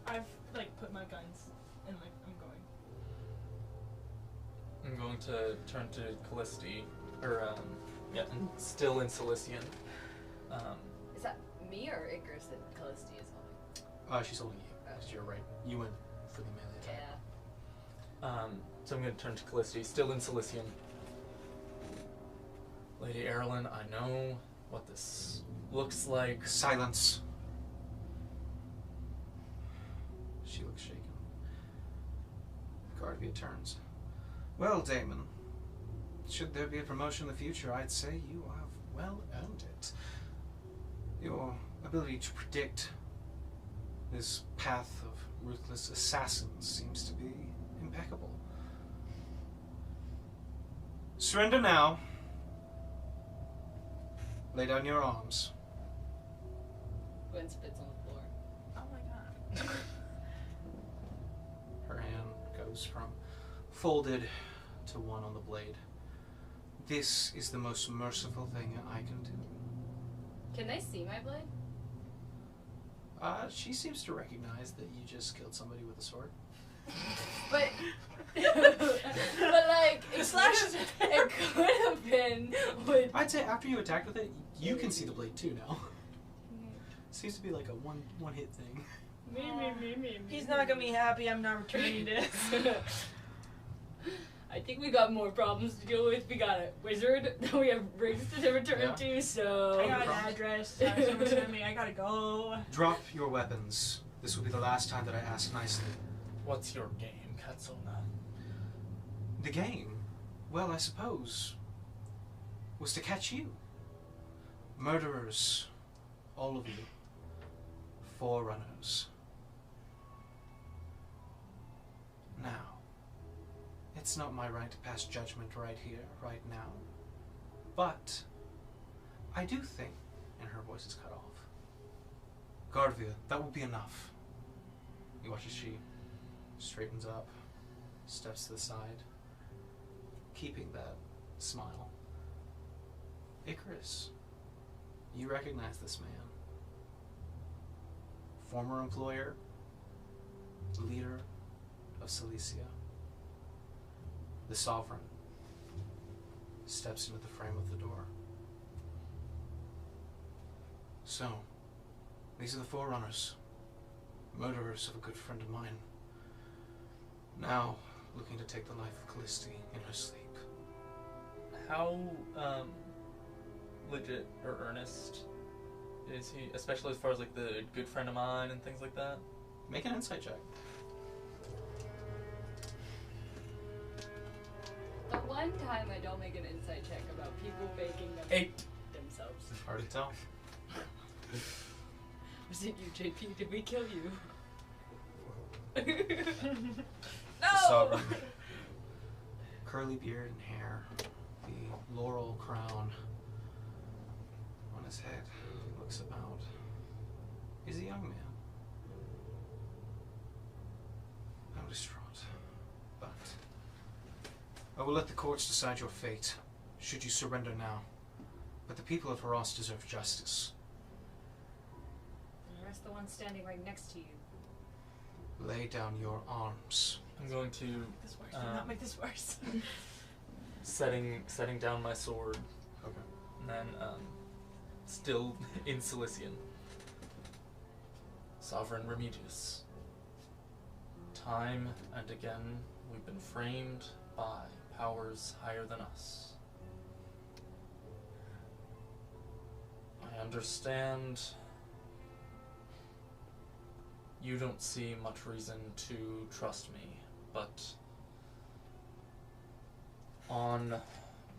I've like put my guns and like I'm going. I'm going to turn to Callisti, or and still in Cilician. Is that me or Icarus that Callisti is holding? She's holding you. You're right. You went for the melee attack. Yeah. So I'm going to turn to Callisti, still in Cilician. Lady Erlyn, I know what this looks like. Silence. She looks shaken. Guardvia turns. Well, Damon, should there be a promotion in the future, I'd say you have well earned it. Your ability to predict this path of ruthless assassins seems to be impeccable. Surrender now. Lay down your arms. Gwen spits on the floor. Oh my god. Her hand goes from folded to one on the blade. This is the most merciful thing I can do. Can they see my blade? She seems to recognize that you just killed somebody with a sword. But, but like, it could have been with. I'd say after you attacked with it, you can see the blade too now. Seems to be like a one hit thing. Me. He's not gonna be happy I'm not returning this. I think we got more problems to deal with. We got a wizard that we have rings to return to, so... I got an address. Someone sent me. I gotta go. Drop your weapons. This will be the last time that I ask nicely. What's your game, Katsuna? The game, well, I suppose, was to catch you. Murderers, all of you. Forerunners. Now, it's not my right to pass judgment right here, right now. But I do think, and her voice is cut off, Garvia, that will be enough. You watch as she straightens up, steps to the side, keeping that smile. Icarus, you recognize this man. Former employer, leader of Cilicia. The Sovereign steps into the frame of the door. So, these are the Forerunners, murderers of a good friend of mine. Now, looking to take the life of Callisti in her sleep. How legit or earnest is he, especially as far as like the good friend of mine and things like that? Make an insight check. The one time I don't make an insight check about people making them 8. themselves. Hard to tell. Was it you, JP? Did we kill you? The Sovereign. Curly beard and hair. The laurel crown on his head. He looks about. He's a young man. I'm distraught. But I will let the courts decide your fate, should you surrender now. But the people of Haras deserve justice. And arrest the one standing right next to you. Lay down your arms. I'm going to This worse. Do not make this worse. setting down my sword, Okay. and then still in Cilician. Sovereign Remigius. Time and again we've been framed by powers higher than us. I understand you don't see much reason to trust me, but on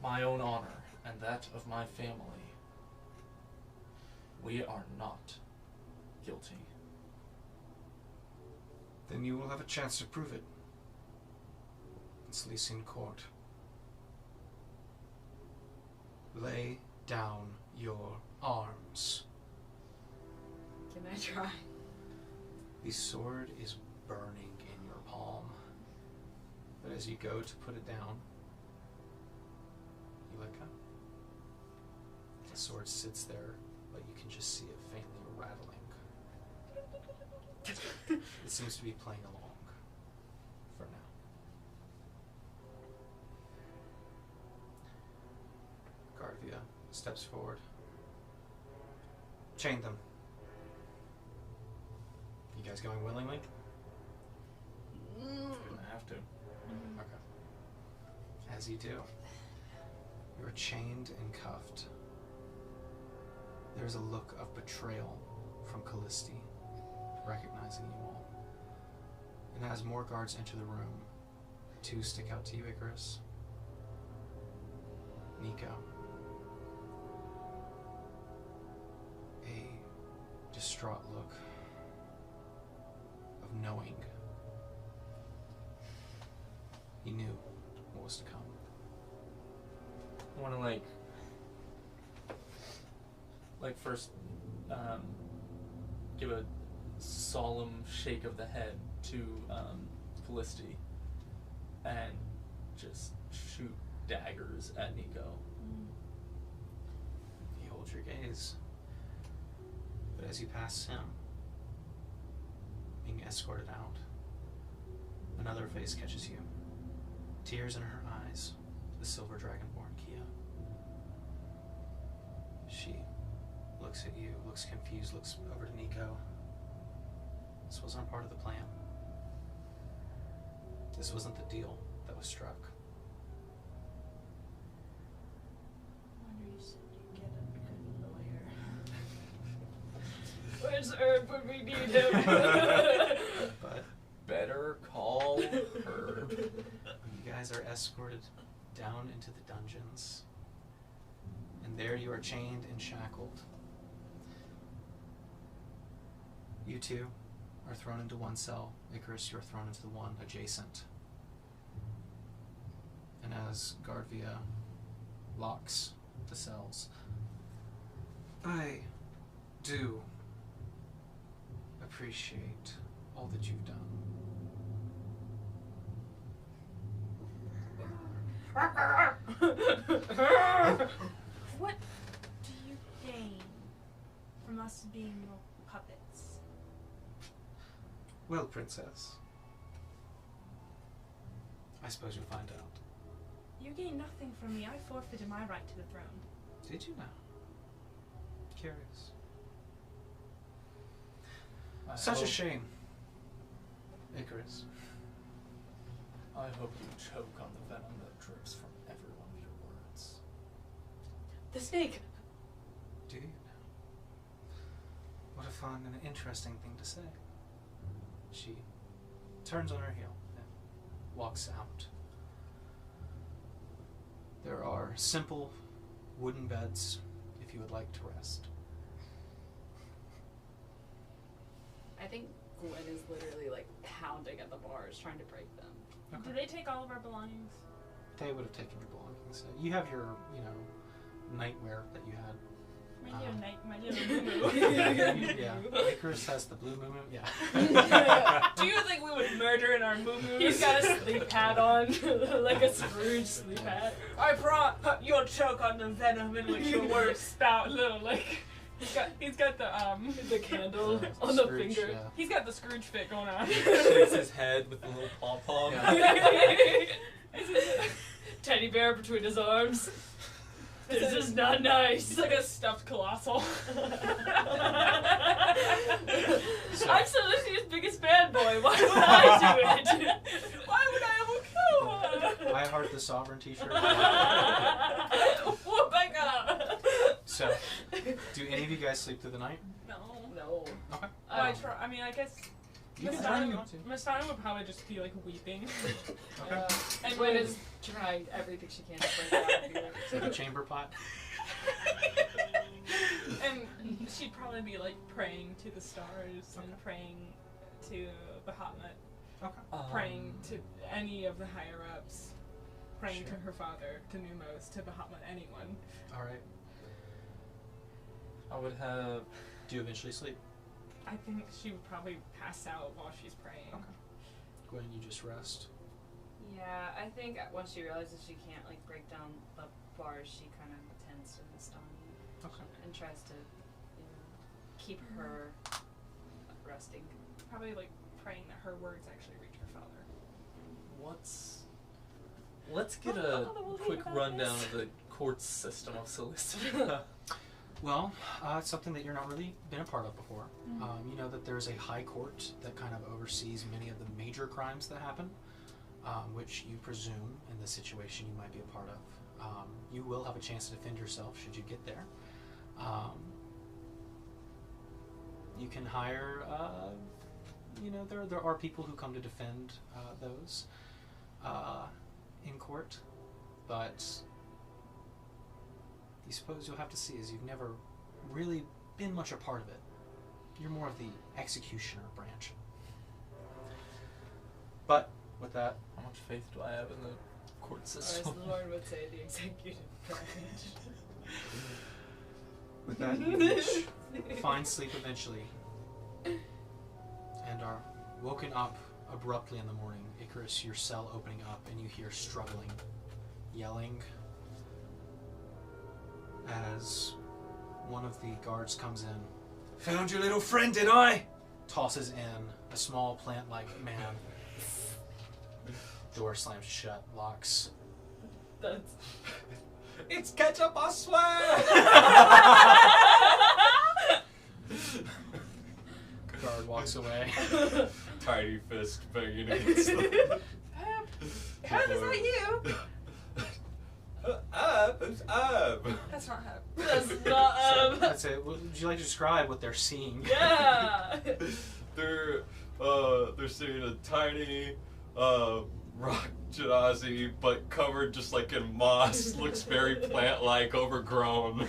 my own honor and that of my family, we are not guilty. Then you will have a chance to prove it. In Cilician court. Lay down your arms. Can I try? The sword is burning in your palm. But as you go to put it down, you let go. The sword sits there, but you can just see it faintly rattling. It seems to be playing along for now. Garvia steps forward. Chain them. You guys going willingly? You're gonna have to. Okay. As you do, you are chained and cuffed. There's a look of betrayal from Callisti, recognizing you all. And as more guards enter the room, 2 stick out to you, Icarus. Nico. A distraught look of knowing. He knew what was to come. I want to like first give a solemn shake of the head to Callisti and just shoot daggers at Nico. You hold your gaze. But as you pass him, being escorted out, another face catches you. Tears in her eyes, the silver dragonborn Kia. She looks at you, looks confused, looks over to Nico, This wasn't a part of the plan. This wasn't the deal that was struck. Wonder you said you'd get a good lawyer. Where's Herb when we need him? But Better call Herb. you guys are escorted down into the dungeons. And there you are chained and shackled. You two are thrown into one cell. Icarus, you're thrown into the one adjacent. And as Guardvia locks the cells, I do appreciate all that you've done. What do you gain from us being your puppets? Well, Princess, I suppose you'll find out. You gain nothing from me. I forfeited my right to the throne. Did you now? Curious. Such a shame. Icarus. I hope you choke on the venom that drips from every one of your words. The snake. Do you now? What a fun and interesting thing to say. She turns on her heel and walks out. There are simple wooden beds if you would like to rest. I think Gwen is literally like pounding at the bars trying to break them. Okay. Do they take all of our belongings? They would have taken your belongings. You have your, nightwear that you had. My little moo-moo. Yeah. Icarus has the blue moo. Yeah. Do you think we would murder in our moo-moos? He's got a sleep pad on, like a Scrooge sleep pad. I brought you'll choke on the venom in which your words spout. Little like he's got the candle on the Scrooge, finger. yeah. He's got the Scrooge fit going on. Shakes his head with a little pom-pom. Teddy bear between his arms. This is not nice. He's like a stuffed colossal. So- I'm Celestia's biggest bad boy. Why would I do it? Why would I ever kill her? I heart the sovereign t-shirt. Oh my god. So, do any of you guys sleep through the night? No. No. Okay. I mean, I guess You can try if you want to. Mastana would probably just be like weeping. Okay. And Gwen is trying everything she can to break out of here. So the chamber pot. And she'd probably be like praying to the stars and praying to Bahamut, Okay. praying to any of the higher ups, praying Sure. to her father, to Numos, to Bahamut, anyone. All right. I would have. Do you eventually sleep? I think she would probably pass out while she's praying. Okay. Gwen, you just rest. Yeah, I think once she realizes she can't like break down the bars, she kind of tends to Mastani Okay. and tries to, keep her resting. Probably like praying that her words actually reach her father. Let's get a quick rundown of the court system of Cilicia. Well, it's something that you're not really been a part of before. You know that there's a high court that kind of oversees many of the major crimes that happen, which you presume in this situation you might be a part of. You will have a chance to defend yourself should you get there. You can hire, there are people who come to defend those in court, but you suppose you'll have to see, as you've never really been much a part of it. You're more of the executioner branch. But with that, How much faith do I have in the court Or as system? the Lord would say, the executive branch. with that, you each find sleep eventually, and are woken up abruptly in the morning. Icarus, your cell opening up, and you hear struggling, yelling, as one of the guards comes in. Found your little friend, did I? Tosses in a small plant-like man. Door slams shut, locks. That's. It's ketchup, I swear! guard walks away. Tiny fist banging against the... Herb, is that you? Who's Herb? That's not Herb. That's not That's it. Would you like to describe what they're seeing? Yeah. They're seeing a tiny rock genasi, but covered just like in moss. Looks very plant-like, overgrown.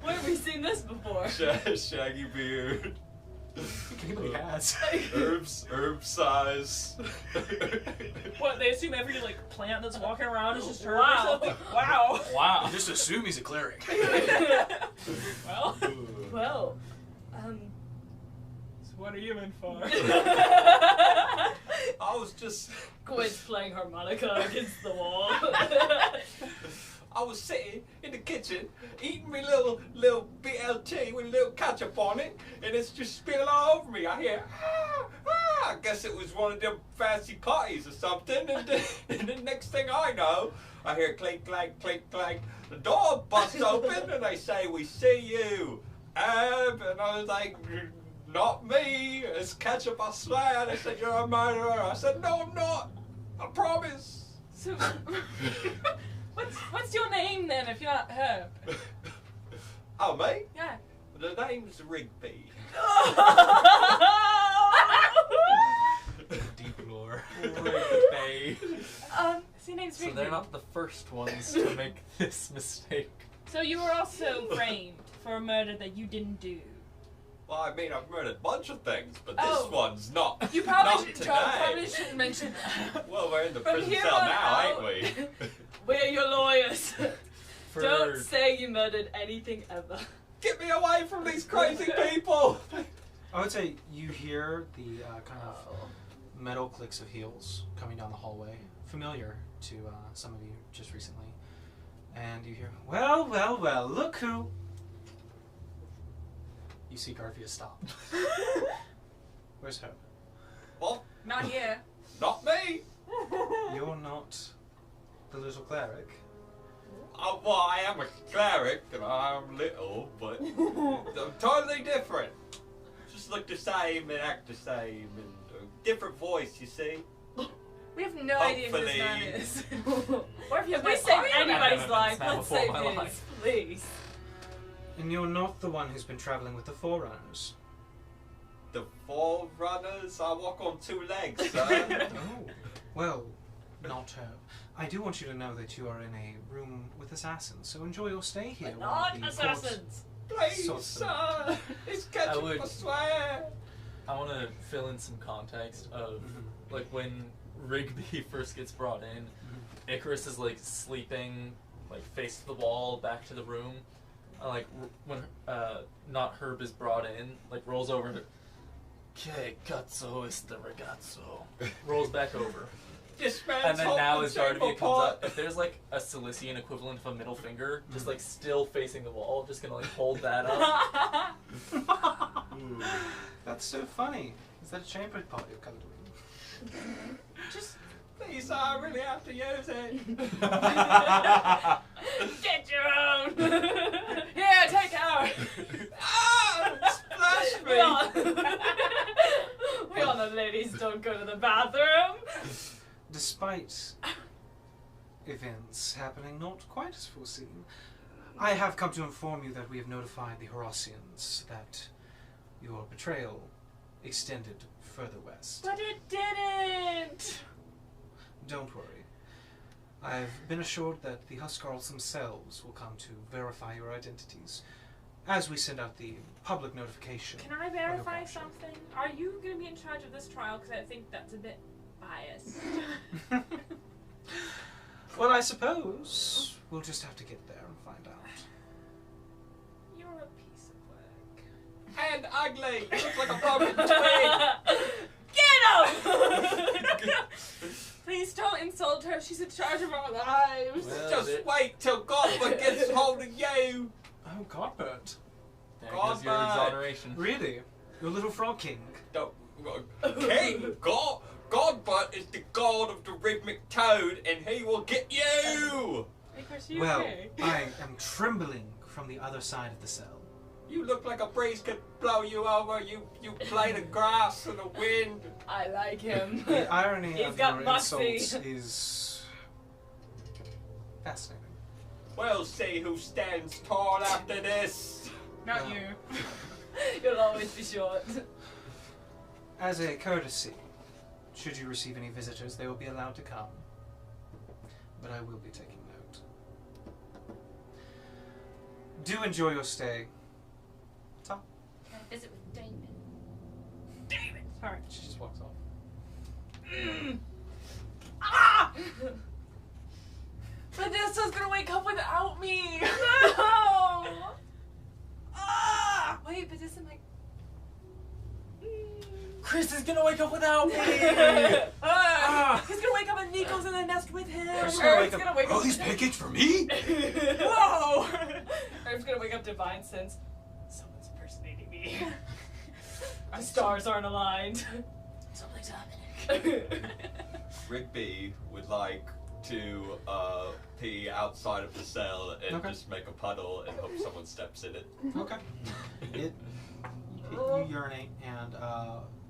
Where have we seen this before? Shaggy beard. Anybody has. Herb size. What, they assume every, like, plant that's walking around is just Herb Wow. or something? Wow. Wow. Just assume he's a cleric. Well, Well, so what are you in for? I was just... Gwen's playing harmonica against the wall. I was sitting in the kitchen eating my little BLT with a little ketchup on it, and it's just spilling all over me. I hear, I guess it was one of them fancy parties or something. And the next thing I know, I hear clink, clank, clink, clank. The door busts open, and they say, "We see you, Ab." And I was like, "Not me. It's ketchup, I swear." They said, "You're a murderer." I said, "No, I'm not. I promise." So, what's your name then if you're not Herb? Oh, me? Yeah. The name's Rigby. Deep lore. Rigby. So your name's So Rigby. they're not the first ones to make this mistake. So you were also framed for a murder that you didn't do. Well, I mean, I've murdered a bunch of things, but this Oh. one's not. You probably, not should, today. probably shouldn't mention that. Well, we're in the From prison here cell on now, out- ain't we? We're your lawyers. For Don't say you murdered anything ever. Get me away from these crazy people! I would say you hear the kind of metal clicks of heels coming down the hallway, familiar to some of you just recently. And you hear, well, well, well, look who... You see Garvia stop. Where's Herb? Well, Not here. not me! You're not the little cleric. Well, I am a cleric, and I'm little, but I'm totally different. Just look the same and act the same, and a different voice, you see? We have no idea who this Hopefully. man is. Or if you We have save save anybody's anybody's life, life, let's let's save save my his, life. please. And you're not the one who's been traveling with the Forerunners. The Forerunners, I walk on two legs, sir. Oh, well, not Herb. I do want you to know that you are in a room with assassins, so enjoy your stay here. We're while not the court- assassins. Please, Sorts them. sir. It's ketchup, would- I swear. I want to fill in some context of like when Rigby first gets brought in. Icarus is like sleeping, like face to the wall, back to the room. When not Herb is brought in, like rolls over. Que cazzo est the ragazzo? Rolls back over. This man's And then now holding as the table Guardian comes pot. up, if there's like a Cilician equivalent of a middle finger, just like still facing the wall, just gonna like hold that up. That's so funny. Is that a chamber pot you're cuddling? Just, please, sir, I really have to use it. Get your own. Here, take ours. Splash We me. all, we all know ladies don't go to the bathroom. Despite events happening not quite as foreseen, I have come to inform you that we have notified the Horacians that your betrayal extended further west. But it didn't! Don't worry. I've been assured that the Huskarls themselves will come to verify your identities as we send out the public notification. Can I of your verify capture. something? Are you going to be in charge of this trial? Because I think that's a bit biased. Well, I suppose we'll just have to get there and find out. You're a piece of work. And ugly. You look like a broken twig. Get him. Please don't insult her. She's in charge of our lives. Well, Just wait till Godfrey gets hold of you. Oh, Godbert. There goes your Godbird. exoneration. Really? Your little frog king? Don't, King, Godbert is the god of the rhythmic toad, and he will get you. Icarus, you Well, okay? I am trembling from the other side of the cell. You look like a breeze could blow you over. You play the grass and the wind. I like him. The irony He's of got your moxie. insults is fascinating. We'll see who stands tall after this. Not Yeah. you. You'll always be short. As a courtesy, should you receive any visitors, they will be allowed to come. But I will be taking note. Do enjoy your stay. Tom? Can I visit with Damon? Sorry. She just walks off. Ah! Vanessa's gonna wake up without me! No! Ah! Wait, but isn't like Chris is gonna wake up without me! He's gonna wake up and Nico's in the nest with him! Chris is Earth's gonna wake All up. these pancakes for me? Whoa! Earth's gonna wake up divine sense. Someone's impersonating me. The stars aren't aligned. something's happening. Rigby would like to pee outside of the cell and Okay. just make a puddle and hope someone steps in it. Okay. You urinate and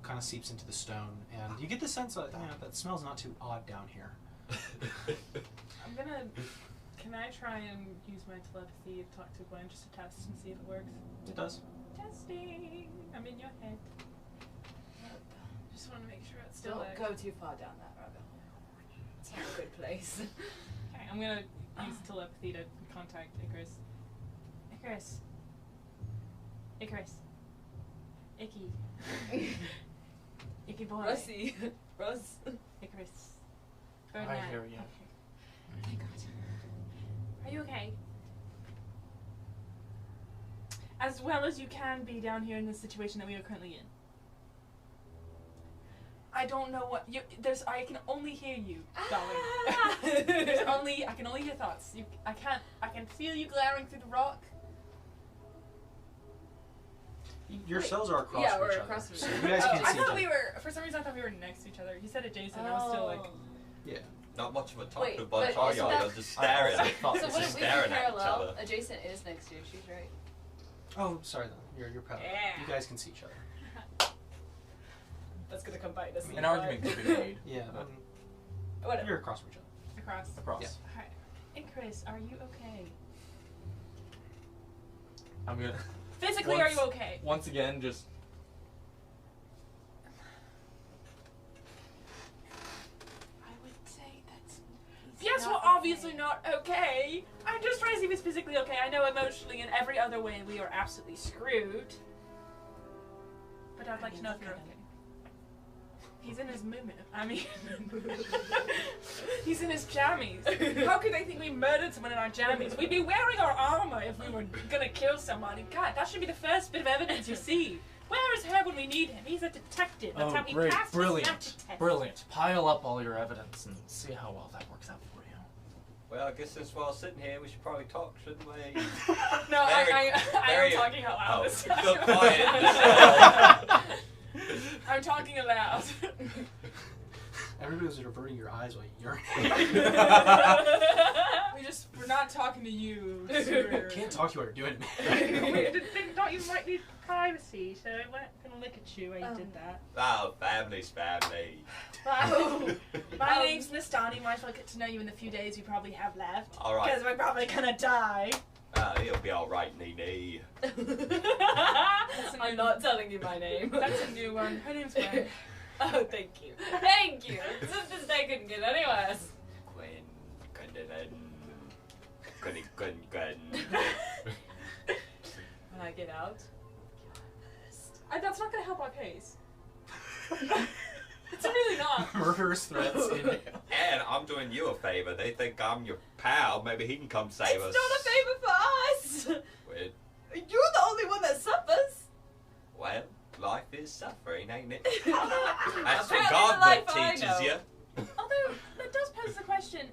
kind of seeps into the stone, and you get the sense that that smells not too odd down here. I'm gonna. Can I try and use my telepathy to talk to Gwen just to test and see if it works? It does. Testing! I'm in your head. Just want to make sure it's still Don't there. go too far down that rabbit hole. It's not a good place. Okay, I'm gonna use telepathy to contact Icarus. Icarus. Icarus. Icky. Icky boy. Rusty. Russ. Icarus. I Birdman. hear you. Okay. Oh my god. Are you okay? As well as you can be down here in this situation that we are currently in. I don't know what you. I can only hear you, darling. I can only hear thoughts. I can feel you glaring through the rock. Your Wait. cells are across Yeah, from we're each across other, from so each you guys other. can't I see each thought other. we were. For some reason, I thought we were next to each other. He said adjacent. I was still like. Yeah. Not much of a Wait, talking but bunch, are isn't y'all? that- You're just staring. I thought So this wouldn't just we be staring at each parallel? other. Adjacent is next to you. She's right. Oh, sorry then. You're parallel. Yeah. You guys can see each other. That's gonna come bite us. An argument could be made. Yeah. Whatever. You're across from each other. Across. Across. Yeah. Alright. Icarus, are you okay? I'm gonna Physically, are you okay? once again just I would say that's. Yes, we're obviously not okay. I'm just trying to see if he's physically okay. I know emotionally and every other way we are absolutely screwed. But I'd like to know if you're okay. He's in his movement. I mean, he's in his jammies. How could they think we murdered someone in our jammies? We'd be wearing our armor if we were gonna kill somebody. God, that should be the first bit of evidence you see. Where is Herb when we need him? He's a detective. That's how he great, passed his brilliant, snatch test. brilliant. Pile up all your evidence and see how well that works out for you. Well, I guess since we're all sitting here, we should probably talk, shouldn't we? No, I am Very- talking out loud Oh, this so time. quiet. I'm talking aloud. Everybody was averting your eyes while you We're not talking to you. can't talk to you while you're doing it. Don't you might need privacy, so I wasn't gonna look at you while you did that. Oh, family's family. My name's Nastani. Might as well get to know you in the few days we probably have left. All right. Because we're probably gonna die. He'll be all right, Nene. I'm not telling you my name. That's a new one. Her name's Gwen. Oh, thank you. Thank you. This day couldn't get any worse. Gwen. When I get out, That's not gonna help our case. It's really not. Murderous threats. And I'm doing you a favor. They think I'm your pal. Maybe he can come save us. it's not a favor for us. Wait, You're the only one that suffers. well, life is suffering, ain't it? Apparently That's the what God life book I teaches know. you. Although, that does pose the question,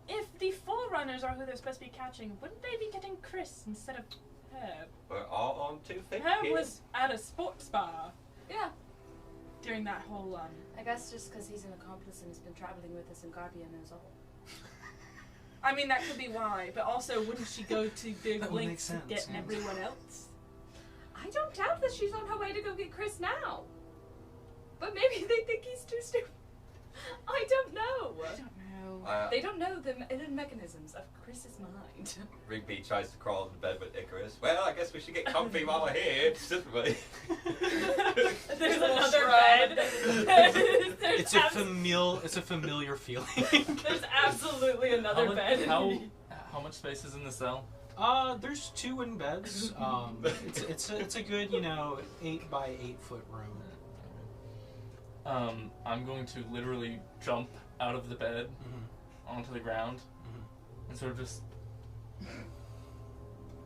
if the Forerunners are who they're supposed to be catching, wouldn't they be getting Chris instead of Herb? We're all on 2 feet Herb here. was at a sports bar Yeah. during that whole, I guess just because he's an accomplice and has been traveling with us in Guardian is all. I mean, that could be why, but also, wouldn't she go to big That would make lengths to sense, get yeah. everyone else? I don't doubt that she's on her way to go get Chris now. But maybe they think he's too stupid. I don't know. I don't know. They don't know the hidden mechanisms of Chris's mind. Rigby tries to crawl into bed with Icarus. Well, I guess we should get comfy while we're here, shouldn't we? There's another bed. It's a familiar feeling. There's absolutely another bed. How much space is in the cell? There's 2 wooden beds. It's a good 8 by 8 foot room. I'm going to literally jump out of the bed onto the ground and sort of just.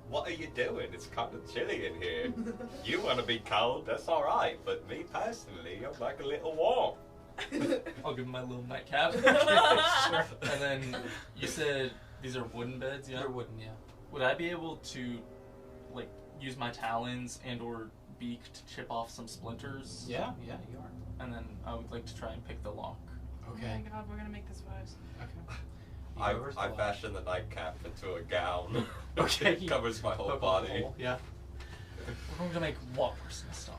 What are you doing? It's kind of chilly in here. You want to be cold, that's alright, but me personally, I'm like a little warm. I'll give him my little nightcap. Sure. And then you said these are wooden beds, yeah? They're wooden, yeah. Would I be able to, like, use my talons and/or beak to chip off some splinters? Yeah, you are. And then I would like to try and pick the lock. Okay. Oh my god, we're gonna make this worse. Okay. I fashion the nightcap into a gown. Okay. It covers my whole body. Yeah. We're going to make what worse than stone?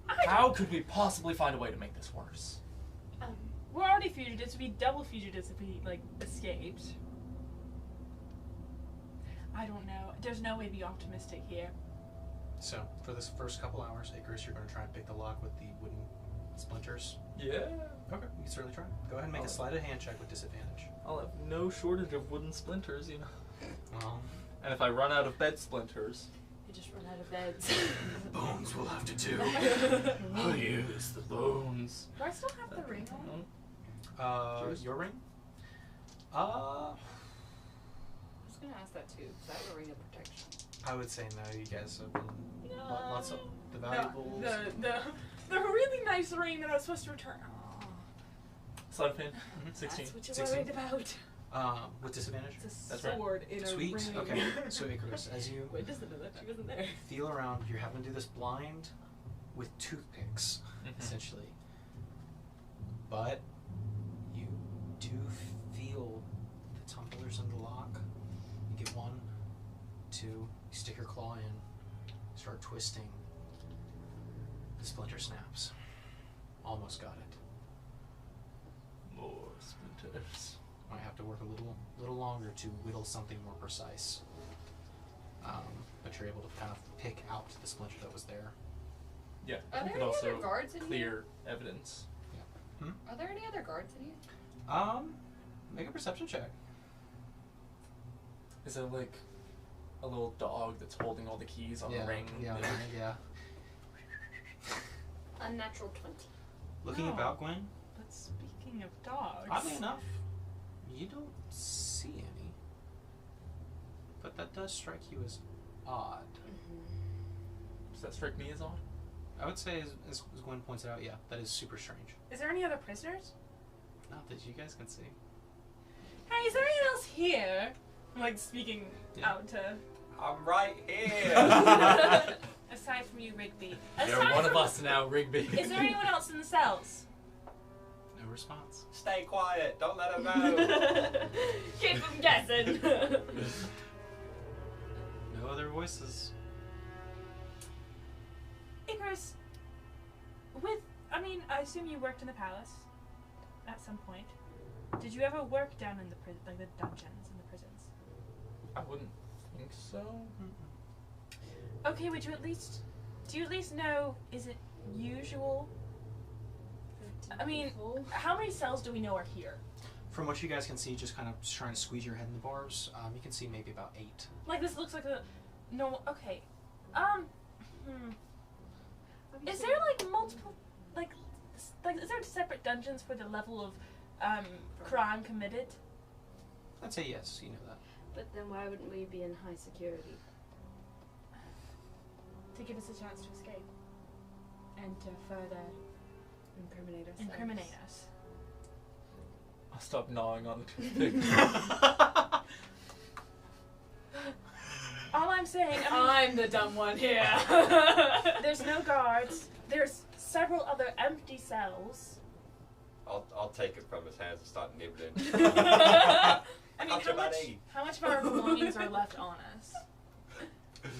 How could we possibly find a way to make this worse? We're already fugitives. We'd be double fugitives if we escaped. I don't know. There's no way to be optimistic here. So, for this first couple hours, Icarus, you're going to try and pick the lock with the wooden splinters. Yeah. Okay, you can certainly try. Go ahead and make a sleight of hand check with disadvantage. I'll have no shortage of wooden splinters, you know. Well, And if I run out of bed splinters, You just run out of beds. bones will have to do. I'll use the bones. Do I still have the ring on? Your ring? I was gonna ask that too, because I have a ring of protection. I would say no. You guys have been lots of the No, valuables. the really nice ring that I was supposed to return. Oh, Sleight of hand. 16. That's what you're 16. worried about. With disadvantage. It's a That's right. sword in a Sweet. ring. Okay. So Icarus, as you Wait, doesn't know that she wasn't there. feel around, you're having to do this blind with toothpicks, essentially. But you do feel the tumblers in the lock. You get 1, 2, you stick your claw in, start twisting. The splinter snaps. Almost got it. More splinters. Might have to work a little longer to whittle something more precise. But you're able to kind of pick out the splinter that was there. Yeah. Are you there could any also other guards in clear here? evidence. Are there any other guards in here? Make a perception check. Is there like a little dog that's holding all the keys on the ring? Yeah, yeah. Unnatural 20. Looking No. about, Gwen, but speaking of dogs. oddly enough, you don't see any. But that does strike you as odd. Does that strike me as odd? I would say, as Gwen points out, yeah, that is super strange. Is there any other prisoners? Not that you guys can see. Hey, is there anyone else here? I'm speaking Yeah. out to. I'm right here. Aside from you, Rigby. You're one of us now, Rigby. Is there anyone else in the cells? No response. Stay quiet. Don't let them know. Keep them guessing. No other voices. Icarus, I assume you worked in the palace at some point. Did you ever work down in the the dungeons and the prisons? I wouldn't think so. Okay, do you at least know, is it usual? How many cells do we know are here? From what you guys can see, just kind of trying to squeeze your head in the bars, you can see maybe about 8. This looks like a normal, okay. Is there multiple, is there separate dungeons for the level of crime committed? I'd say yes, you know that. But then why wouldn't we be in high security? To give us a chance to escape. And to further incriminate ourselves. Incriminate us. I'll stop gnawing on the toothpick. All I'm saying, I'm the dumb one here. there's no guards. There's several other empty cells. I'll take it from his hands and start nibbling. How much of our belongings are left on us?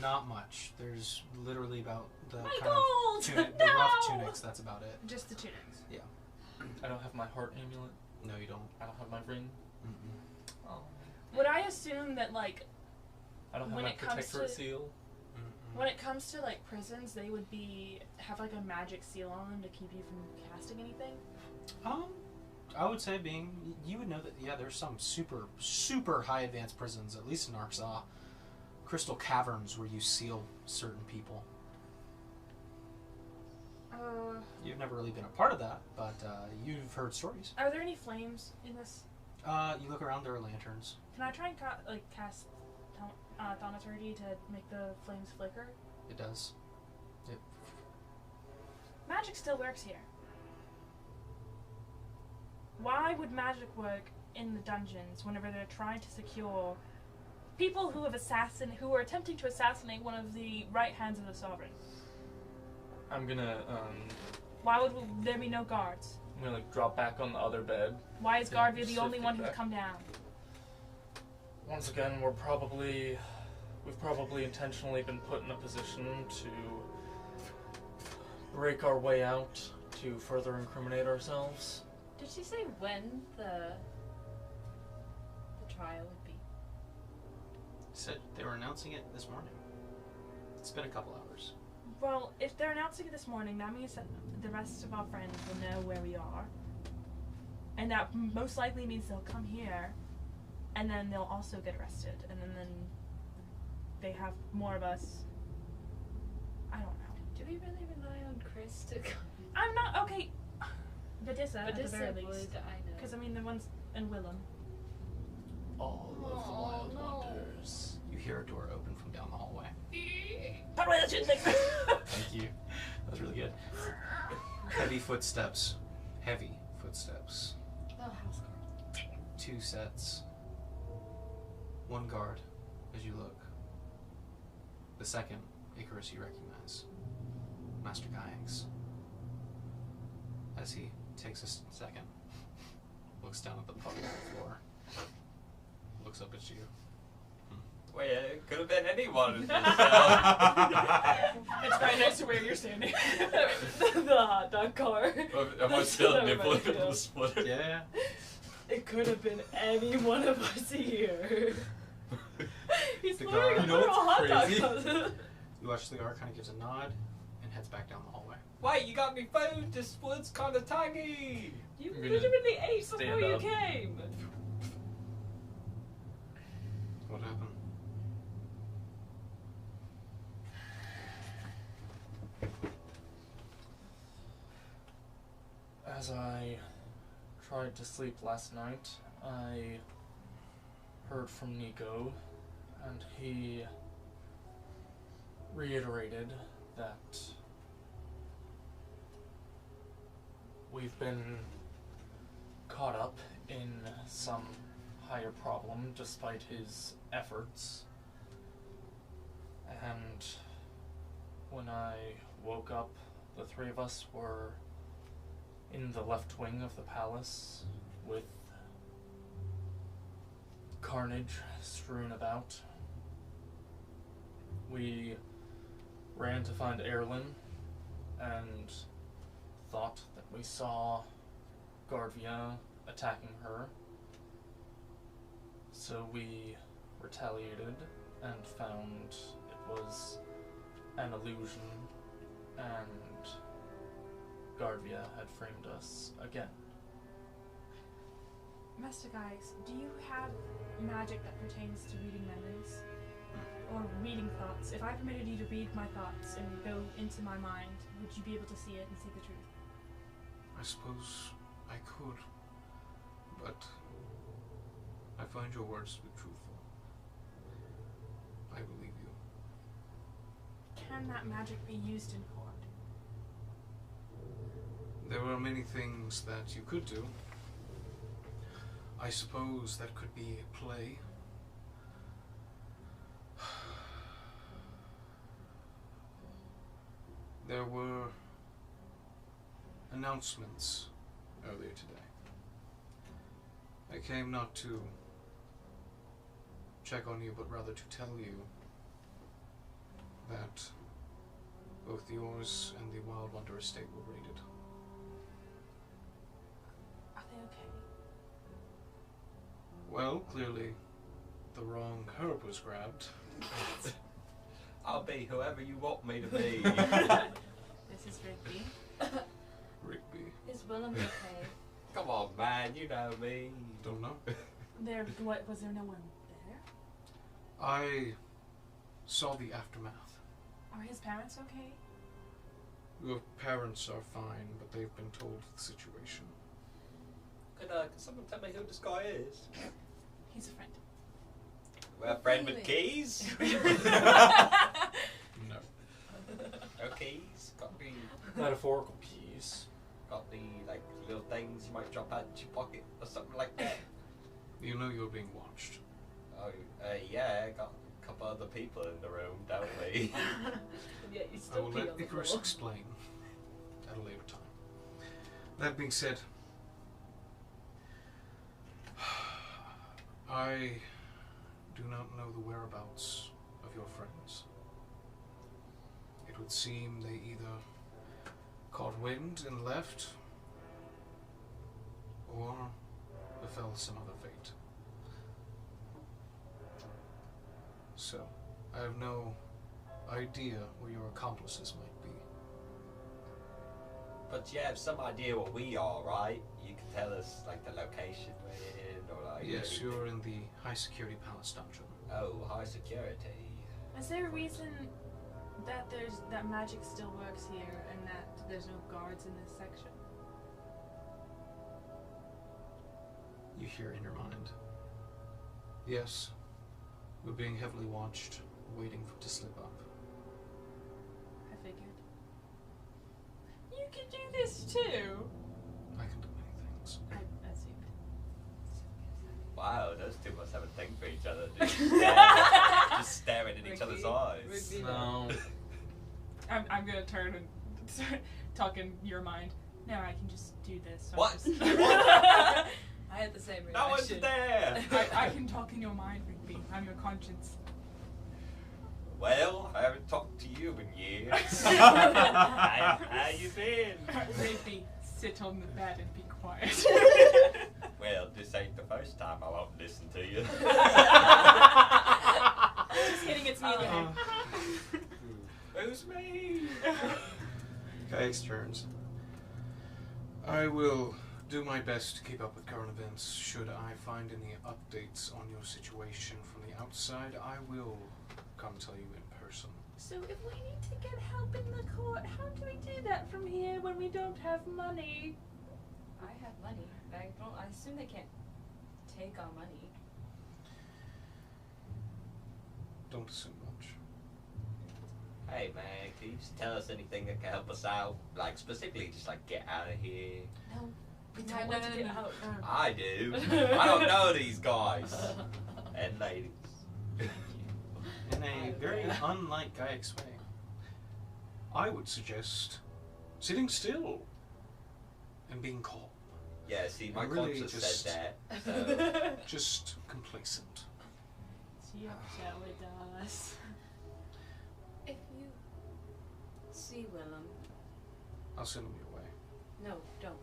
Not much. There's literally about the My kind gold! of tunic, No! the rough tunics. That's about it. Just the tunics. I don't have my heart amulet. No, you don't. I don't have my ring. Mm-mm. Oh. Would I assume that, like, I don't have When my it comes protectorate to- seal. Mm-mm. when it comes to, like, prisons, they would have, like, a magic seal on them to keep you from casting anything? I would say you would know that, yeah, there's some super, super high advanced prisons, at least in Arkansas. Crystal caverns where you seal certain people. You've never really been a part of that, but you've heard stories. Are there any flames in this? You look around, there are lanterns. Can I try and cast thaumaturgy to make the flames flicker? It does. Magic still works here. Why would magic work in the dungeons whenever they're trying to secure people who are attempting to assassinate one of the right hands of the sovereign? I'm gonna Why would there be no guards? I'm gonna like drop back on the other bed. Why is Yeah, Guardvia the only shift one it who's back. come down? Once again, we've probably intentionally been put in a position to break our way out to further incriminate ourselves. Did she say when the trial would be? Said they were announcing it this morning. It's been a couple hours. Well, if they're announcing it this morning, that means that the rest of our friends will know where we are. And that most likely means they'll come here, and then they'll also get arrested, and then they have more of us. I don't know. Do we really rely on Chris to come? I'm not, okay. Badissa, at the very would, least. I know. Because, I mean, the ones in Willem. All of the wild no. wonders. You hear a door open from down the hallway. Thank you. That was really good. Heavy footsteps. Heavy footsteps. Oh, house guard. 2 sets. 1 guard as you look. The second, Icarus, you recognize. Master Gaiax. As he takes a second, looks down at the public floor, looks up at you. Well, yeah, it could have been anyone. It's right next to where you're standing. The hot dog car. Am I still Never nibbling mind, at yeah. the splitter? Yeah. It could have been any one of us here. He's The literally guard- a literal hot dog crazy? car. You watch the guard kind of gives a nod and heads back down the hallway. Wait, you got me food? This wood's kind of tangy. You I'm gonna literally ate stand before you up. came. What happened? As I tried to sleep last night, I heard from Nico, and he reiterated that we've been caught up in some higher problem despite his efforts. And when I woke up, the 3 of us were in the left wing of the palace with carnage strewn about. We ran to find Erlin and thought that we saw Guardvia attacking her. So we retaliated and found it was an illusion, and Guardvia had framed us again. Master Gaiax, do you have magic that pertains to reading memories? Or reading thoughts? If I permitted you to read my thoughts and go into my mind, would you be able to see it and see the truth? I suppose I could, but I find your words to be truthful. I believe you. Can that magic be used in court? There are many things that you could do. I suppose that could be play. There were announcements earlier today. I came not to check on you, but rather to tell you that both yours and the Wild Wonder estate were raided. Are they okay? Well, clearly the wrong herb was grabbed. I'll be whoever you want me to be. This is Rigby. Rigby. Is Willem okay? Come on, man, you know me. Don't know. What, was there no one there? I saw the aftermath. Are his parents okay? Your parents are fine, but they've been told the situation. Can someone tell me who this guy is? He's a friend. We're a friend with keys? No. No keys? Got the Metaphorical keys. like little things you might drop out your pocket or something like that. You know you're being watched. Oh, yeah, got a couple other people in the room, don't we? Yeah, you I still will pee let on the Icarus floor. explain at a later time. That being said, I do not know the whereabouts of your friends. It would seem they either caught wind and left, or befell some other fate. So, I have no idea where your accomplices might be. But you have some idea what we are, right? You can tell us, like, the location we're in, or like... Yes, anything. you're in the high security palace dungeon. Oh, high security. Is there a reason that magic still works here and that there's no guards in this section? You hear in your mind. Yes, we're being heavily watched, waiting to slip up. I figured. You can do this too. I can do many things. I assumed. Wow, those two must have a thing for each other. Just staring at each other's eyes. Rigby, No. I'm gonna turn and start talking your mind. No, I can just do this. So What? I had the same reaction. No one's there! I can talk in your mind, Rigby. I'm your conscience. Well, I haven't talked to you in years. How you been? Rigby, sit on the bed and be quiet. Well, this ain't the first time I won't listen to you. Just kidding, it's me again. Who's me? Kayak's turns. I will do my best to keep up with current events. Should I find any updates on your situation from the outside, I will come tell you in person. So if we need to get help in the court, how do we do that from here when we don't have money? I have money. I assume they can't take our money. Don't assume much. Hey man, can you just tell us anything that can help us out? Like specifically just like get out of here. No, we don't want to get out. I do. I don't know these guys. And ladies. In a very unlike Kayak's way, I would suggest sitting still and being calm. Yeah, see, my Really conscience just- said that. So. Just complacent. You're jealous. If you see Willem, I'll send him your way. no, don't.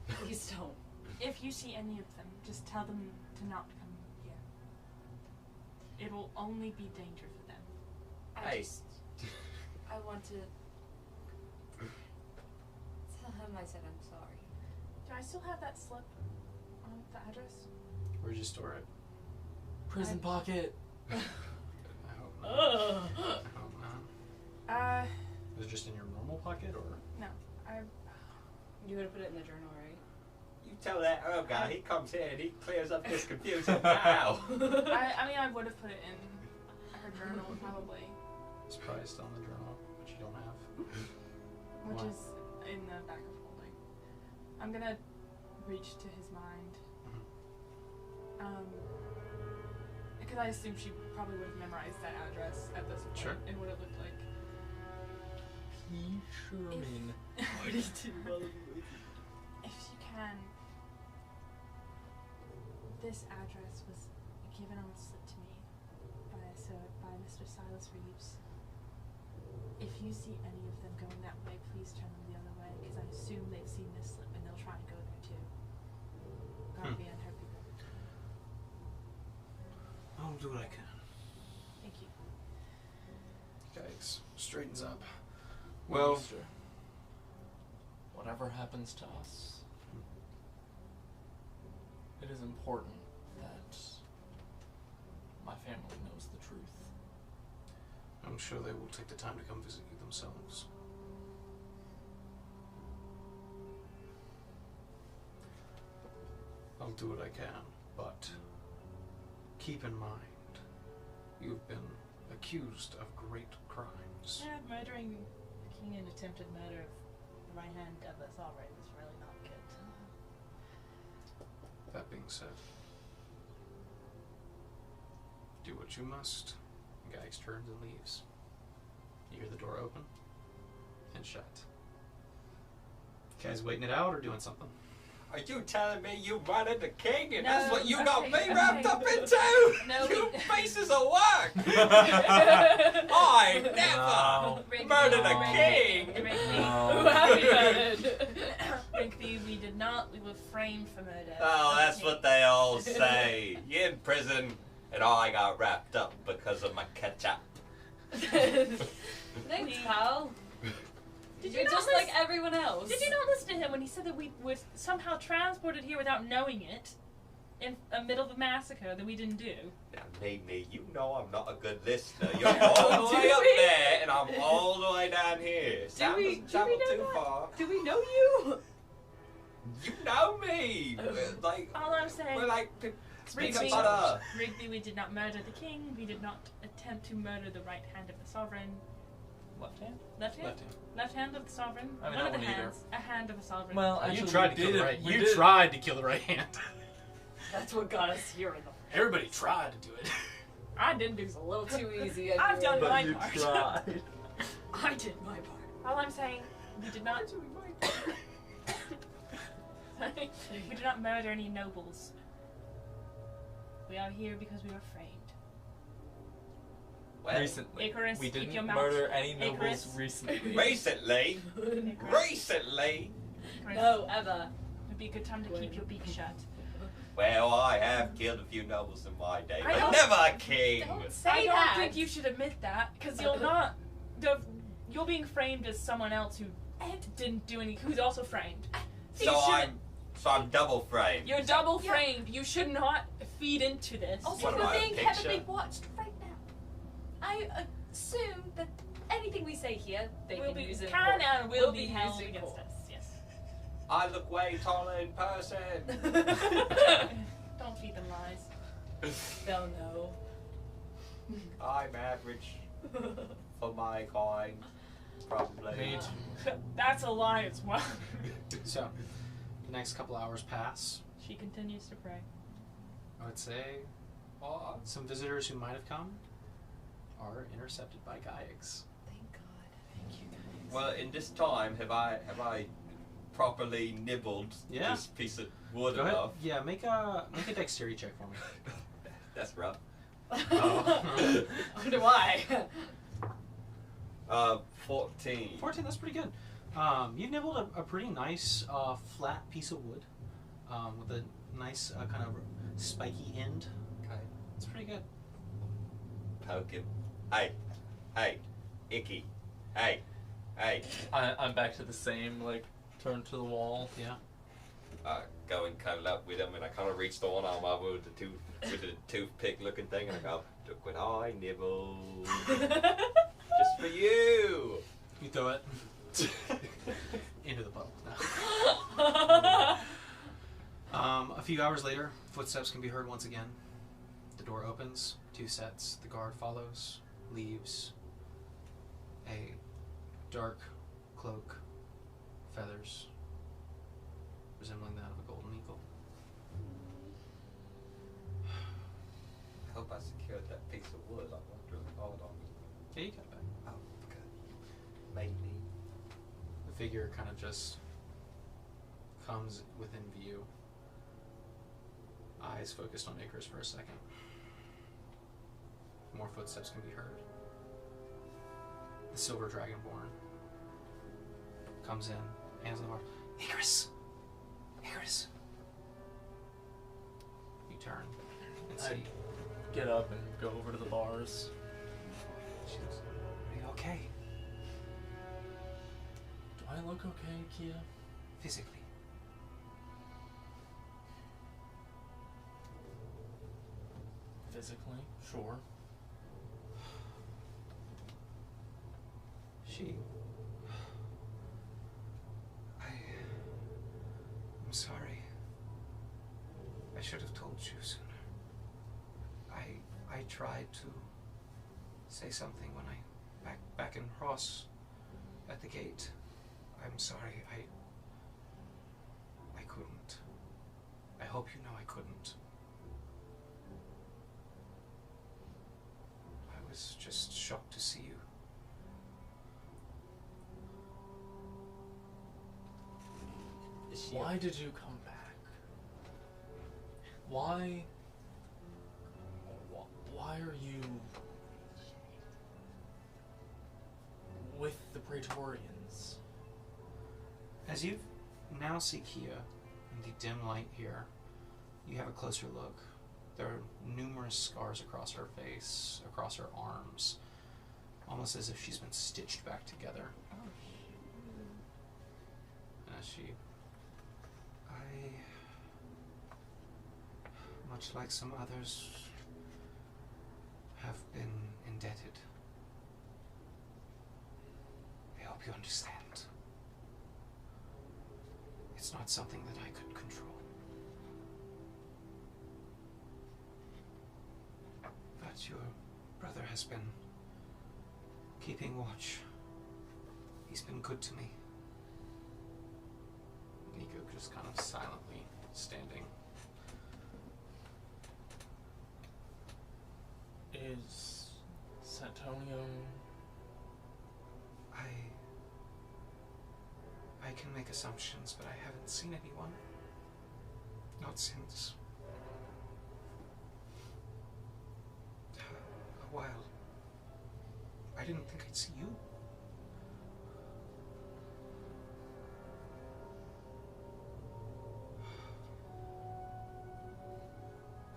Please don't. If you see any of them, just tell them to not come here. It will only be danger for them. Hey. I want to tell him I said I'm sorry. Do I still have that slip on the address? Where'd you store it? Prison pocket. I hope not. I hope not. Is it just in your normal pocket, or? No. You're gonna put it in the journal, right? You tell that Herb guy, he comes here and he clears up this confusion now. I mean, I would have put it in her journal, probably. It's probably still in the journal, which you don't have. Which Wow. is in the back of holding. I'm gonna reach to his mind. Because I assume she probably would have memorized that address at this point. Sure. And what it looked like. P. Sherman. 42 If you can, this address was given on a slip to me by a by Mr. Silas Reeves. If you see any of them going that way, please turn them the other way, because I assume they've seen this slip and they'll try and go there too. Garvey and her people. I'll do what I can. Thank you. Yikes. Straightens up. Well, Well, whatever happens to us, it is important that my family knows the truth. I'm sure they will take the time to come visit you themselves. I'll do what I can, but keep in mind, you've been accused of great crimes. Yeah, murdering the king and attempted murder of the right hand of the sovereign is really not good. That being said, do what you must. Gyges turns and leaves. You hear the door open and shut. Guys waiting it out or doing something? Are you telling me you murdered the king and No, that's what you got okay, me wrapped okay. up into? No, You we- pieces of work! I never murdered a king! Rigby, No. who have you murdered? Rigby, we did not. We were framed for murder. Oh, that's what they all say. You're in prison and I got wrapped up because of my ketchup. Thanks, pal. Did You're you not just listen? like everyone else. Did you not listen to him when he said that we were somehow transported here without knowing it, in the middle of a massacre that we didn't do? Now, Mimi, you know I'm not a good listener. You're all the way up there and I'm all the way down here. Sam we- doesn't do travel we know too that? far. Do we know you? You know me. We're like, All I'm saying, we're like peanut Rigby, butter. Rigby, we did not murder the king. We did not attempt to murder the right hand of the sovereign. Left hand? Left hand? left hand. Left hand of the sovereign. I mean, One that of the one either. hands. A hand of the sovereign. Well, You actually, tried we to kill did the right. we You did- tried to kill the right hand. That's what got us here in the Everybody tried to do it. I didn't do It's a little too easy. I I've feel done like. my part. tried. I did my part. All I'm saying, we did not. We did not murder any nobles. We are here because we were framed. Well, Recently. Icarus, we keep didn't your mouth- murder any nobles Icarus. recently. recently, Icarus, recently, Icarus, No, ever. It'd be a good time to keep your beak shut. well, I have killed a few nobles in my day, I but don't- never a king. Don't say I don't that. think you should admit that, because you're not. You're being framed as someone else who didn't do any. Who's also framed. So You should- I'm double framed. You're double Yeah. framed. You should not feed into this. Also, What am we're I, a being picture? heavily watched right now. I assume that anything we say here, they will can be use in can court. and will Will be be held used in against court. us. Yes. I look way taller in person. Don't feed them lies. They'll know. I'm average for my kind, probably. Me too. That's a lie as well. So, the next couple hours pass. She continues to pray. I would say some visitors who might have come are intercepted by Gyges. Thank God. Thank you guys. Well, in this time, have I properly nibbled Yeah. this piece of wood Go ahead. enough? Yeah, make a dexterity check for me. That's rough. Oh. I wonder why. 14. 14, that's pretty good. You've nibbled a pretty nice flat piece of wood with a nice kind of spiky end. Okay. It's pretty good. Poke him. Hey, icky. Hey. I'm back to the same, like, turn to the wall. Yeah. Go and cuddle up with him, and I kind of reach the one arm over with the toothpick looking thing, and I go, look what I nibbled. Just for you. You throw it into the puddle. No. A few hours later, footsteps can be heard once again. The door opens, 2 sets. The guard follows, leaves. A dark cloak, feathers, resembling that of a golden eagle. I hope I secured that piece of wood. I won't really hold on. Yeah, you got it back. Oh, good. Maybe. The figure kind of just comes within view. Eyes focused on Icarus for a second. more footsteps can be heard. The silver dragonborn comes in, hands on the bar. Icarus! Icarus! You turn and I see. get up and go over to the bars. She goes, are you okay? Do I look okay, Kia? Physically. Physically? Sure. I'm sorry. I should have told you sooner. I tried to say something when back in Ross at the gate. I'm sorry. I couldn't. I hope you know I couldn't. I was just shocked to see you. Why did you come back? Why are you with the Praetorians? As you now see Kia in the dim light here, you have a closer look. There are numerous scars across her face, across her arms, almost as if she's been stitched back together. As much like some others, have been indebted. I hope you understand. It's not something that I could control. But your brother has been keeping watch. He's been good to me. Nico just kind of silently standing. Is Santonio... I can make assumptions, but I haven't seen anyone. Not since a while. I didn't think I'd see you.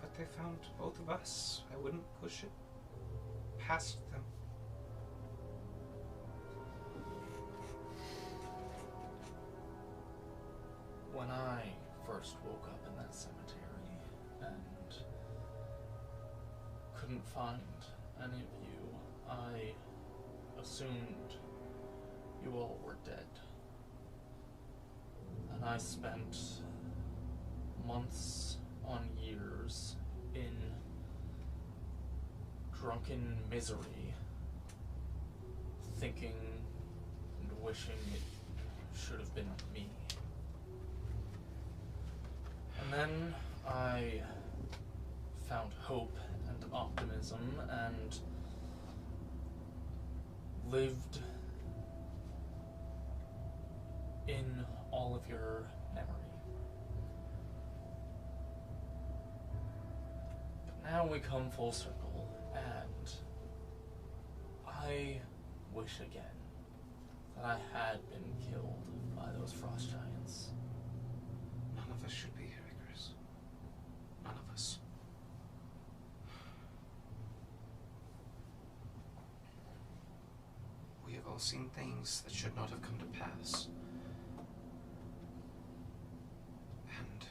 But they found both of us. I wouldn't push it past them. When I first woke up in that cemetery and couldn't find any of you, I assumed you all were dead. And I spent months on years in drunken misery, thinking and wishing it should have been me. And then I found hope and optimism and lived in all of your memory. But now we come full circle, and I wish again that I had been killed by those frost giants. None of us should be here, Icarus. None of us. We have all seen things that should not have come to pass. And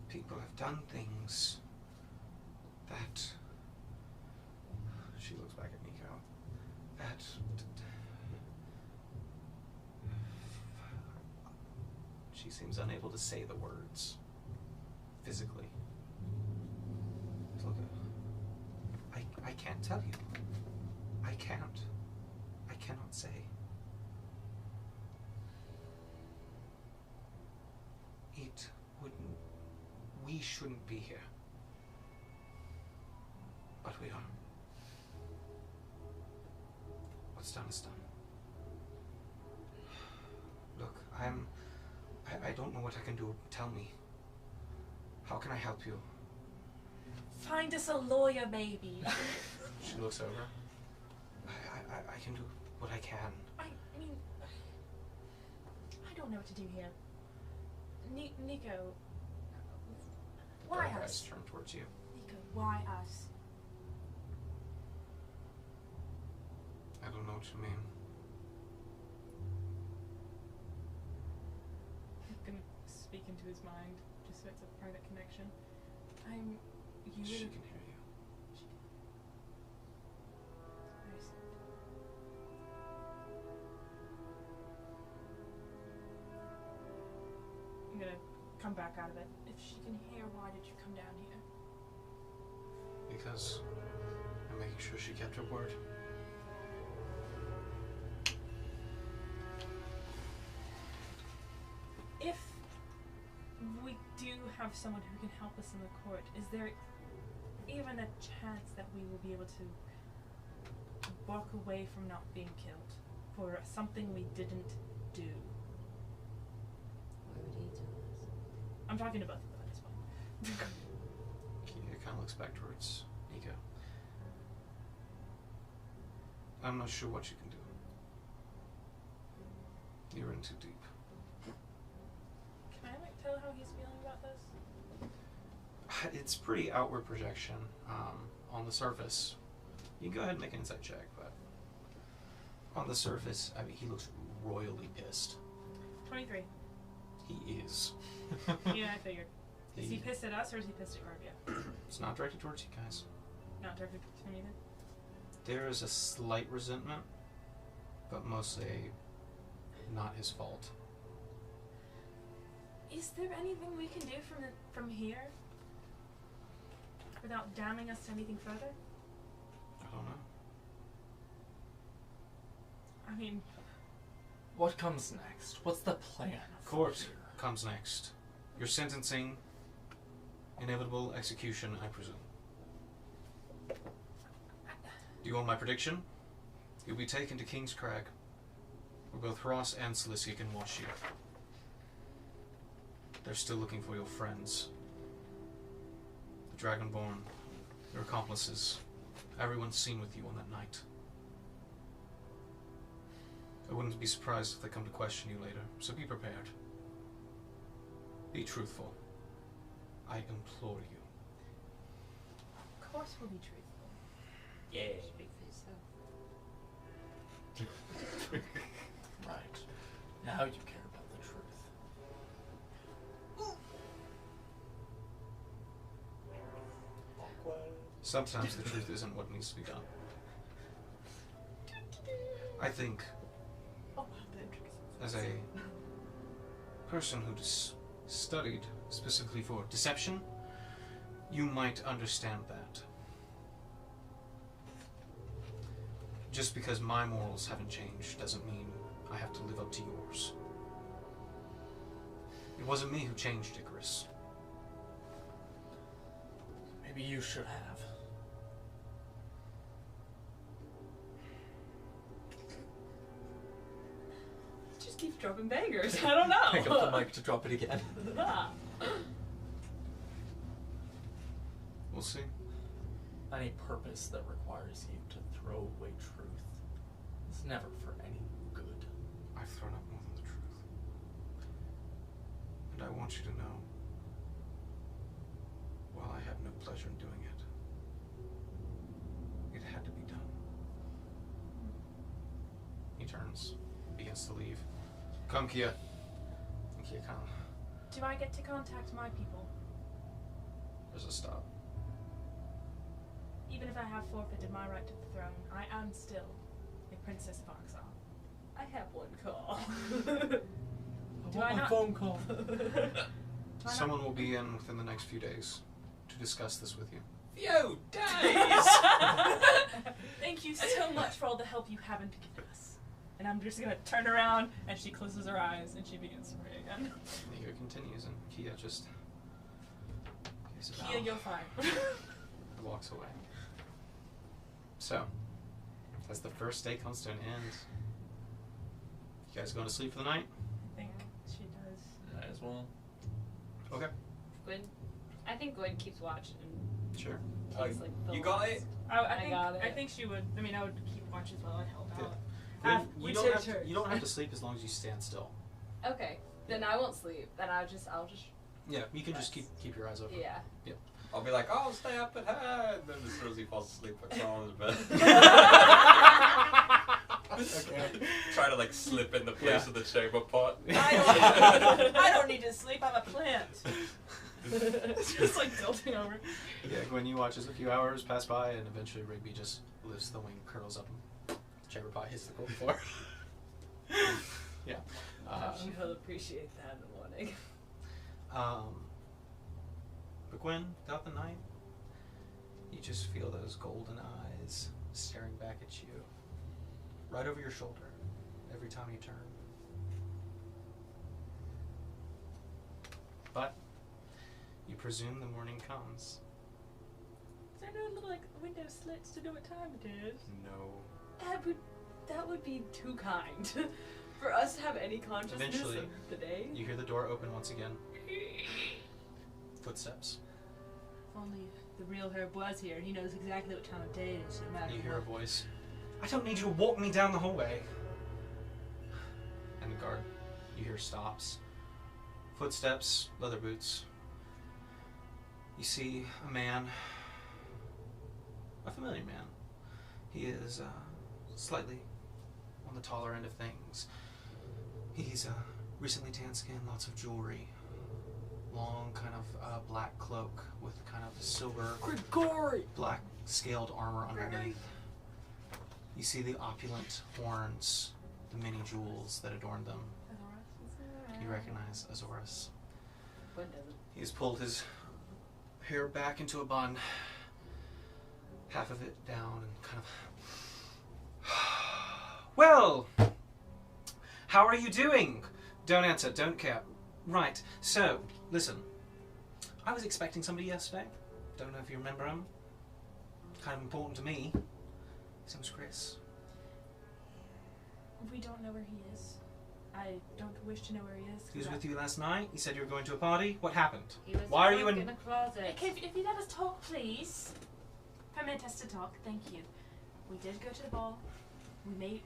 people have done things that... She looks back at Nico. That... She seems unable to say the words physically. Look, I can't tell you. I can't. I cannot say. It wouldn't. We shouldn't be here. But we are. What's done is done. Look, I don't know what I can do. Tell me. How can I help you? Find us a lawyer, maybe. She looks over. I can do what I can. I mean, I don't know what to do here. Nico, why Dark eyes us? turn towards you. Nico, why us? I don't know what you mean. I'm gonna speak into his mind, just so it's a private connection. You She really can hear you. Very sad. I'm gonna come back out of it. If she can hear, why did you come down here? Because I'm making sure she kept her word. If we do have someone who can help us in the court, is there even a chance that we will be able to walk away from not being killed for something we didn't do? Why would he tell us? I'm talking to both of them at this point. Kia kind of looks back towards Nico. I'm not sure what you can do. You're in too deep. Can I tell how he's feeling about this? It's pretty outward projection. On the surface, you can go ahead and make an insight check, but on the surface, I mean, he looks royally pissed. 23. He is. Yeah, I figured. Is he pissed at us or is he pissed at Garvia? It's not directed towards you guys. Not directed to me either. There is a slight resentment, but mostly not his fault. Is there anything we can do from here without damning us to anything further? I don't know. I mean, What comes next? What's the plan? Court comes next. Your sentencing, inevitable execution, I presume. Do you want my prediction? You'll be taken to King's Crag, where both Ross and Cilicia can watch you. They're still looking for your friends. The Dragonborn, your accomplices, everyone seen with you on that night. I wouldn't be surprised if they come to question you later, so be prepared. Be truthful. I implore you. of course we'll be truthful. Yeah. Speak for yourself. Right. Now you care about the truth. Sometimes the truth isn't what needs to be done. I think, as a person who studied specifically for deception, you might understand that. Just because my morals haven't changed doesn't mean I have to live up to yours. It wasn't me who changed Icarus. Maybe you should have. Just keep dropping bangers. I don't know. Pick up the mic to drop it again. Ah. We'll see. Any purpose that requires you to throw away truth is never for any good. I've thrown up more than the truth. And I want you to know, while I have no pleasure in doing it, it had to be done. He turns, begins to leave. Come, Kia. And Kia kind of, Do I get to contact my people? there's a stop. Even if I have forfeited my right to the throne, I am still a princess of Arxal. I have one call. Do I not? phone call. Do I not- Someone will be in within the next few days to discuss this with you. Few days! Thank you so much for all the help you haven't given us. And I'm just gonna turn around and she closes her eyes and she begins to pray again. Nico continues and Kia just gives a Kia, bow you're fine. and walks away. So, as the first day comes to an end, you guys going to sleep for the night? I think she does. Might as well. Okay. Gwen, I think Gwen keeps watch and Sure. Takes, like, the You got last- it? I got it. I think she would. I mean, I would keep watch as well. I'd help Yeah. out. Gwen, we you don't take have to, turns. you don't have to sleep as long as you stand still. Okay, then I won't sleep. Then I'll just Yeah, you can just keep your eyes open. yeah. I'll be like, oh, stay up at her. And then as soon as he falls asleep, I crawl in his bed. Okay. Try to like slip in the place Yeah. of the chamber pot. I don't need to sleep. I'm a plant. Just like tilting over. Yeah, Gwen, you watch as a few hours pass by, and eventually Rigby just lifts the wing, curls up, and chamber pie hits the cold floor. Yeah. She'll appreciate that in the morning. But Gwen, throughout the night, you just feel those golden eyes staring back at you, right over your shoulder, every time you turn. But you presume the morning comes. Is there no little like window slits to know what time it is? No. That would be too kind for us to have any consciousness Eventually, of the day. You hear the door open once again. Footsteps. If only the real Herb was here. He knows exactly what time of day it is, no matter You hear a what. voice. I don't need you to walk me down the hallway. And the guard, you hear stops. Footsteps, leather boots. You see a man, a familiar man. He is slightly on the taller end of things. He's recently tan skin, lots of jewelry, long kind of black cloak with kind of silver, black scaled armor underneath. You see the opulent horns, the many jewels that adorn them. You recognize Azorus. Gwen doesn't. He's pulled his hair back into a bun, half of it down, and kind of. Well, how are you doing? Don't answer, don't care. Right, so, listen. I was expecting somebody yesterday. Don't know if you remember him. Kind of important to me. His name was Chris. We don't know where he is. I don't wish to know where he is. He was with you last night. You said you were going to a party. What happened? He was Why are you drunk in- a closet? Okay, if you let us talk, please. Permit us to talk, thank you. We did go to the ball.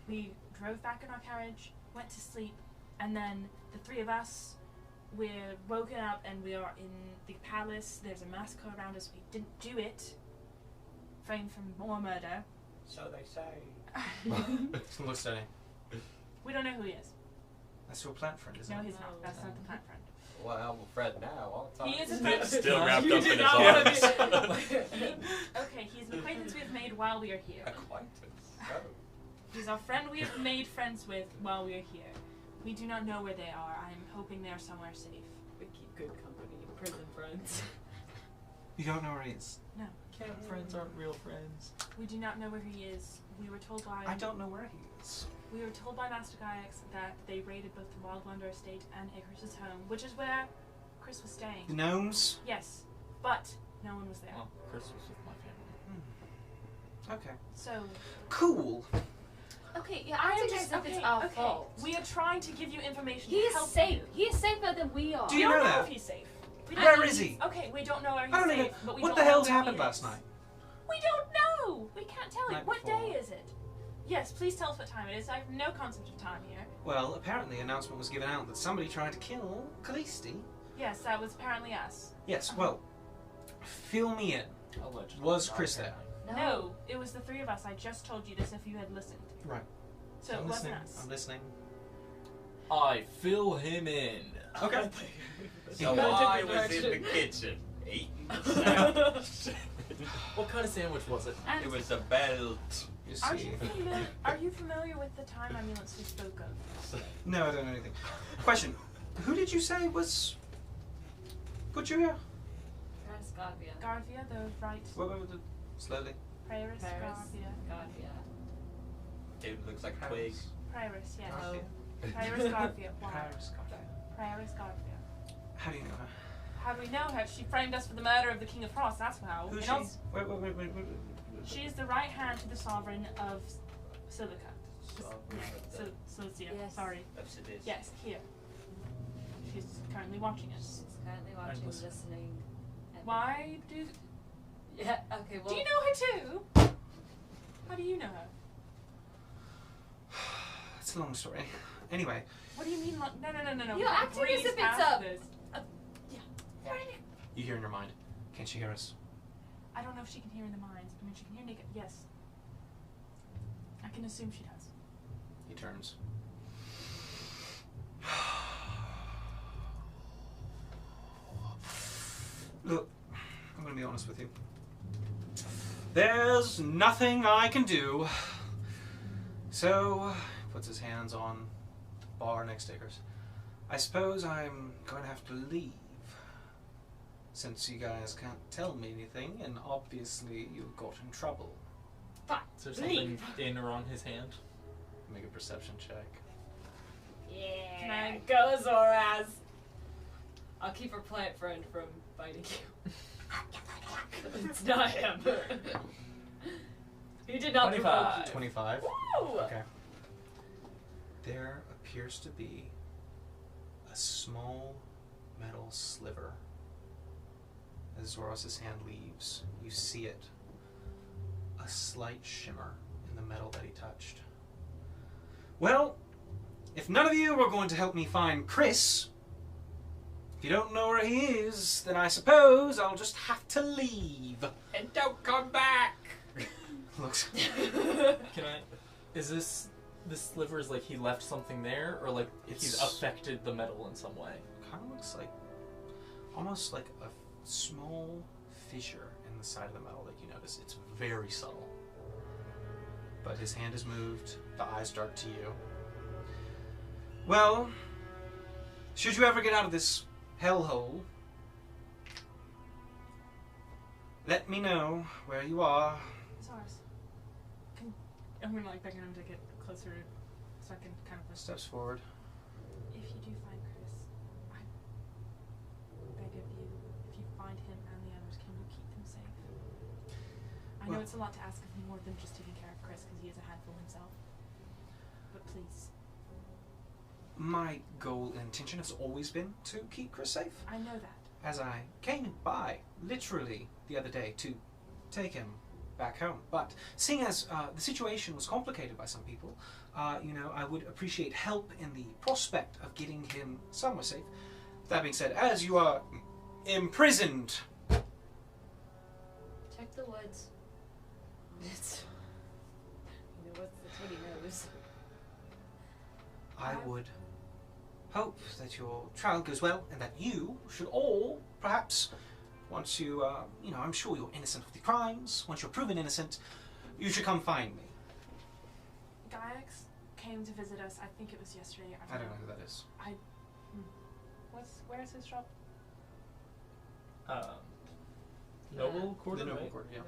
We drove back in our carriage, went to sleep, and then the three of us, we're woken up and we are in the palace. There's a massacre around us. We didn't do it. Framed from more murder. So they say. Looks at him. We don't know who he is. That's your plant friend, isn't No, it? he's not. That's not the plant friend. Well, I'm a friend now. All the time. He is a friend. Still wrapped You up did in his not wanna arms. Okay, he's an acquaintance we've made while we are here. Acquaintance. Oh. He's our friend we have made friends with while we are here. We do not know where they are. I'm hoping they're somewhere safe. We keep good company, prison friends. You don't know where he is. No. Camp friends aren't real friends. We do not know where he is. We were told by I don't know where he is. we were told by Master Gaiax that they raided both the Wild Wonder estate and Icarus's home, which is where Chris was staying. The gnomes? Yes, but no one was there. Well, Chris was with my family. Okay. So Cool. Okay, yeah, I I am think just as if it's our okay. fault. We are trying to give you information. He to is help safe. You. He is safer than we are. Do We you don't know know that? if he's safe. We Where don't- is he? Okay, we don't know where he's I don't safe. even. But we What don't the know hell's where he happened is. last night? We don't know. We can't tell you. Night What before. day is it? Yes, please tell us what time it is. I have no concept of time here. Well, apparently, an announcement was given out that somebody tried to kill Callisti. Yes, that was apparently us. Yes. Well, fill me in. Allegedly. Was not Chris there? apparently. No, it was the three of us. I just told you this if you had listened. Right. So I'm it wasn't listening. us. I'm listening. I fill him in. Okay. So I was in the kitchen eating the sandwich. What kind of sandwich was it? And It was a belt. You are see. you familiar with the time ambulance we spoke of? No, I don't know anything. Question: who did you say was put you here? Paris, Godvia. Garvia, the right. What, slowly. Paris, Paris, Garvia. Godvia. Dude looks like a twig. Paris, yes. Garvia. Paris, Garvia. Why? Paris, Garvia. Paris, Garvia. How do you know her? How do we know her? She framed us for the murder of the King of Frost, that's how. Who's And she? also- Wait. She is the right hand to the sovereign of Silica. Cilicia, Yes. sorry. That's it is. Yes, here. She's currently watching us. She's currently watching, listen. listening. And Why do... Yeah, okay, well. Do you know her too? How do you know her? It's a long story. Anyway, What do you mean? No. You're acting as if it's Past a- this. you hear in your mind. Can't she hear us? I don't know if she can hear in the minds. I mean, she can hear naked. Yes. I can assume she does. He turns. Look, I'm gonna be honest with you. There's nothing I can do. So, puts his hands on the bar next to Icarus. I suppose I'm going to have to leave. Since you guys can't tell me anything, and obviously you got in trouble. Is there something in or on his hand? Make a perception check. Yeah. Can I go, Zoraz? I'll keep her plant friend from biting you. It's not him. He did not provoke you. 25. Woo! Okay. There appears to be a small metal sliver. As Zoros' hand leaves, you see it. A slight shimmer in the metal that he touched. Well, if none of you are going to help me find Chris, if you don't know where he is, then I suppose I'll just have to leave. And don't come back! Looks. Can I? Is this sliver is like he left something there, or like he's It's- affected the metal in some way? Kind of looks like, almost like a small fissure in the side of the metal that you notice. It's very subtle. But his hand is moved, the eyes dart to you. Well, should you ever get out of this hellhole, let me know where you are. Source. I'm gonna like beckon him to get closer so I can kind of Steps forward. If you do find Chris, I beg of you, if you find him and the others, can you keep them safe? I know Well- it's a lot to ask of more than just taking care of Chris because he is a handful himself. But please, My goal and intention has always been to keep Chris safe. I know that. As I came by, literally, the other day to take him back home. But seeing as the situation was complicated by some people, I would appreciate help in the prospect of getting him somewhere safe. That being said, as you are imprisoned, Check the woods. It's, that's what he knows. I would hope that your trial goes well and that you should all, perhaps, once you, I'm sure you're innocent of the crimes, once you're proven innocent, you should come find me. Gaiax came to visit us. I think it was yesterday. I don't know who that is. Where's his shop? Noble Quarter, The Noble right? Court, yeah.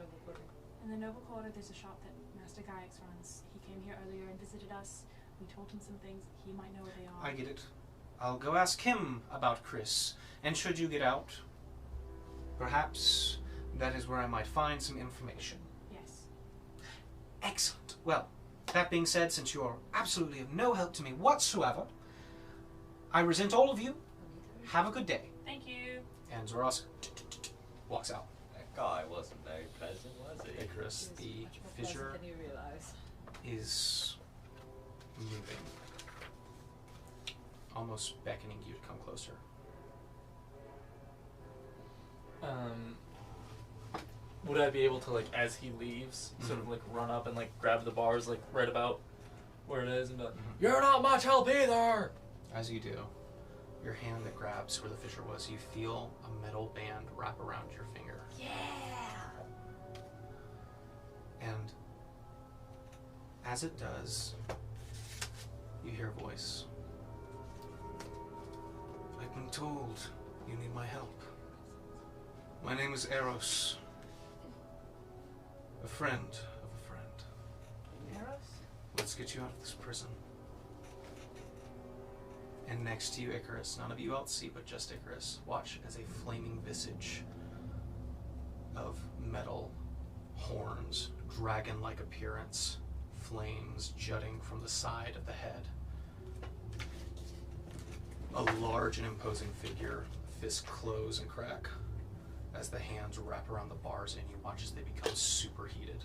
In the Noble Quarter, there's a shop that Master Gaiax runs. He came here earlier and visited us. We told him some things. He might know where they are. I get it. I'll go ask him about Chris. And should you get out, perhaps that is where I might find some information. Yes. Excellent. Well, that being said, since you are absolutely of no help to me whatsoever, I resent all of you. Have a good day. Thank you. And Zoros walks out. That guy wasn't very pleasant, was he? Icarus, the Much more pleasant fissure than you realize. is moving. Almost beckoning you to come closer. Would I be able to, like, as he leaves, sort of, like, run up and, like, grab the bars, like, right about where it is and be like, "You're not much help either!" As you do, your hand that grabs where the fissure was, you feel a metal band wrap around your finger. Yeah. And as it does, you hear a voice. I've been told you need my help. My name is Eros. A friend of a friend. Eros? Let's get you out of this prison. And next to you, Icarus. None of you else see, but just Icarus. Watch as a flaming visage of metal, horns, dragon-like appearance, flames jutting from the side of the head. A large and imposing figure, fists close and crack. as the hands wrap around the bars and you watch as they become super heated.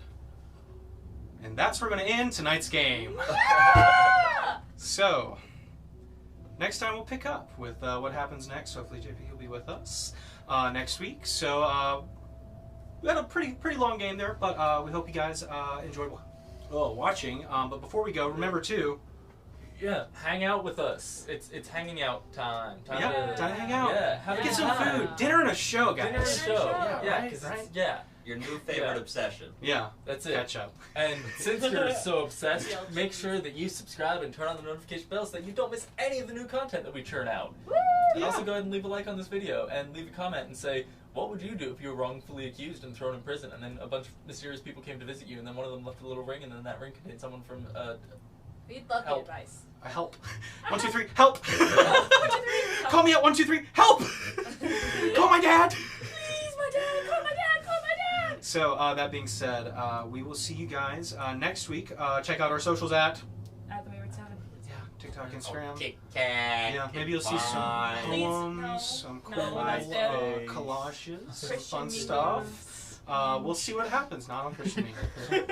And that's where we're going to end tonight's game. So, next time we'll pick up with what happens next. Hopefully JP will be with us next week. So, we had a pretty long game there, but we hope you guys enjoyed watching. But before we go, remember to... Yeah, hang out with us. It's hanging out time. Time to hang out. Yeah, Get some food. Dinner and a show, guys. Dinner and a show. Yeah, because right? Your new favorite obsession. Yeah, that's it. Catch up. And since you're so obsessed, make sure that you subscribe and turn on the notification bell so that you don't miss any of the new content that we churn out. Woo! And also go ahead and leave a like on this video and leave a comment and say, what would you do if you were wrongfully accused and thrown in prison and then a bunch of mysterious people came to visit you and then one of them left a little ring and then that ring contained someone from We'd love the help. advice. Help. 1, 2, 3, help. 1, 2, 3, help. Call me at 1, 2, 3, help. Call my dad. Please, my dad, call my dad, call my dad. So that being said, we will see you guys next week. Check out our socials at the Wayward 7. TikTok, Instagram. TikTok. Yeah, maybe you'll see some Fine. poems, some cool nice collages, some Christian fun memes. stuff. We'll see what happens. Not on Christian Media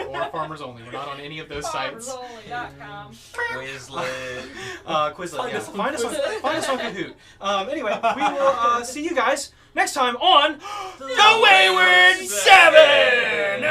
or Farmers Only. We're not on any of those sites. FarmersOnly.com. Quizlet. Quizlet. Yeah. Find us on Kahoot. Anyway, we will see you guys next time on The Wayward 7.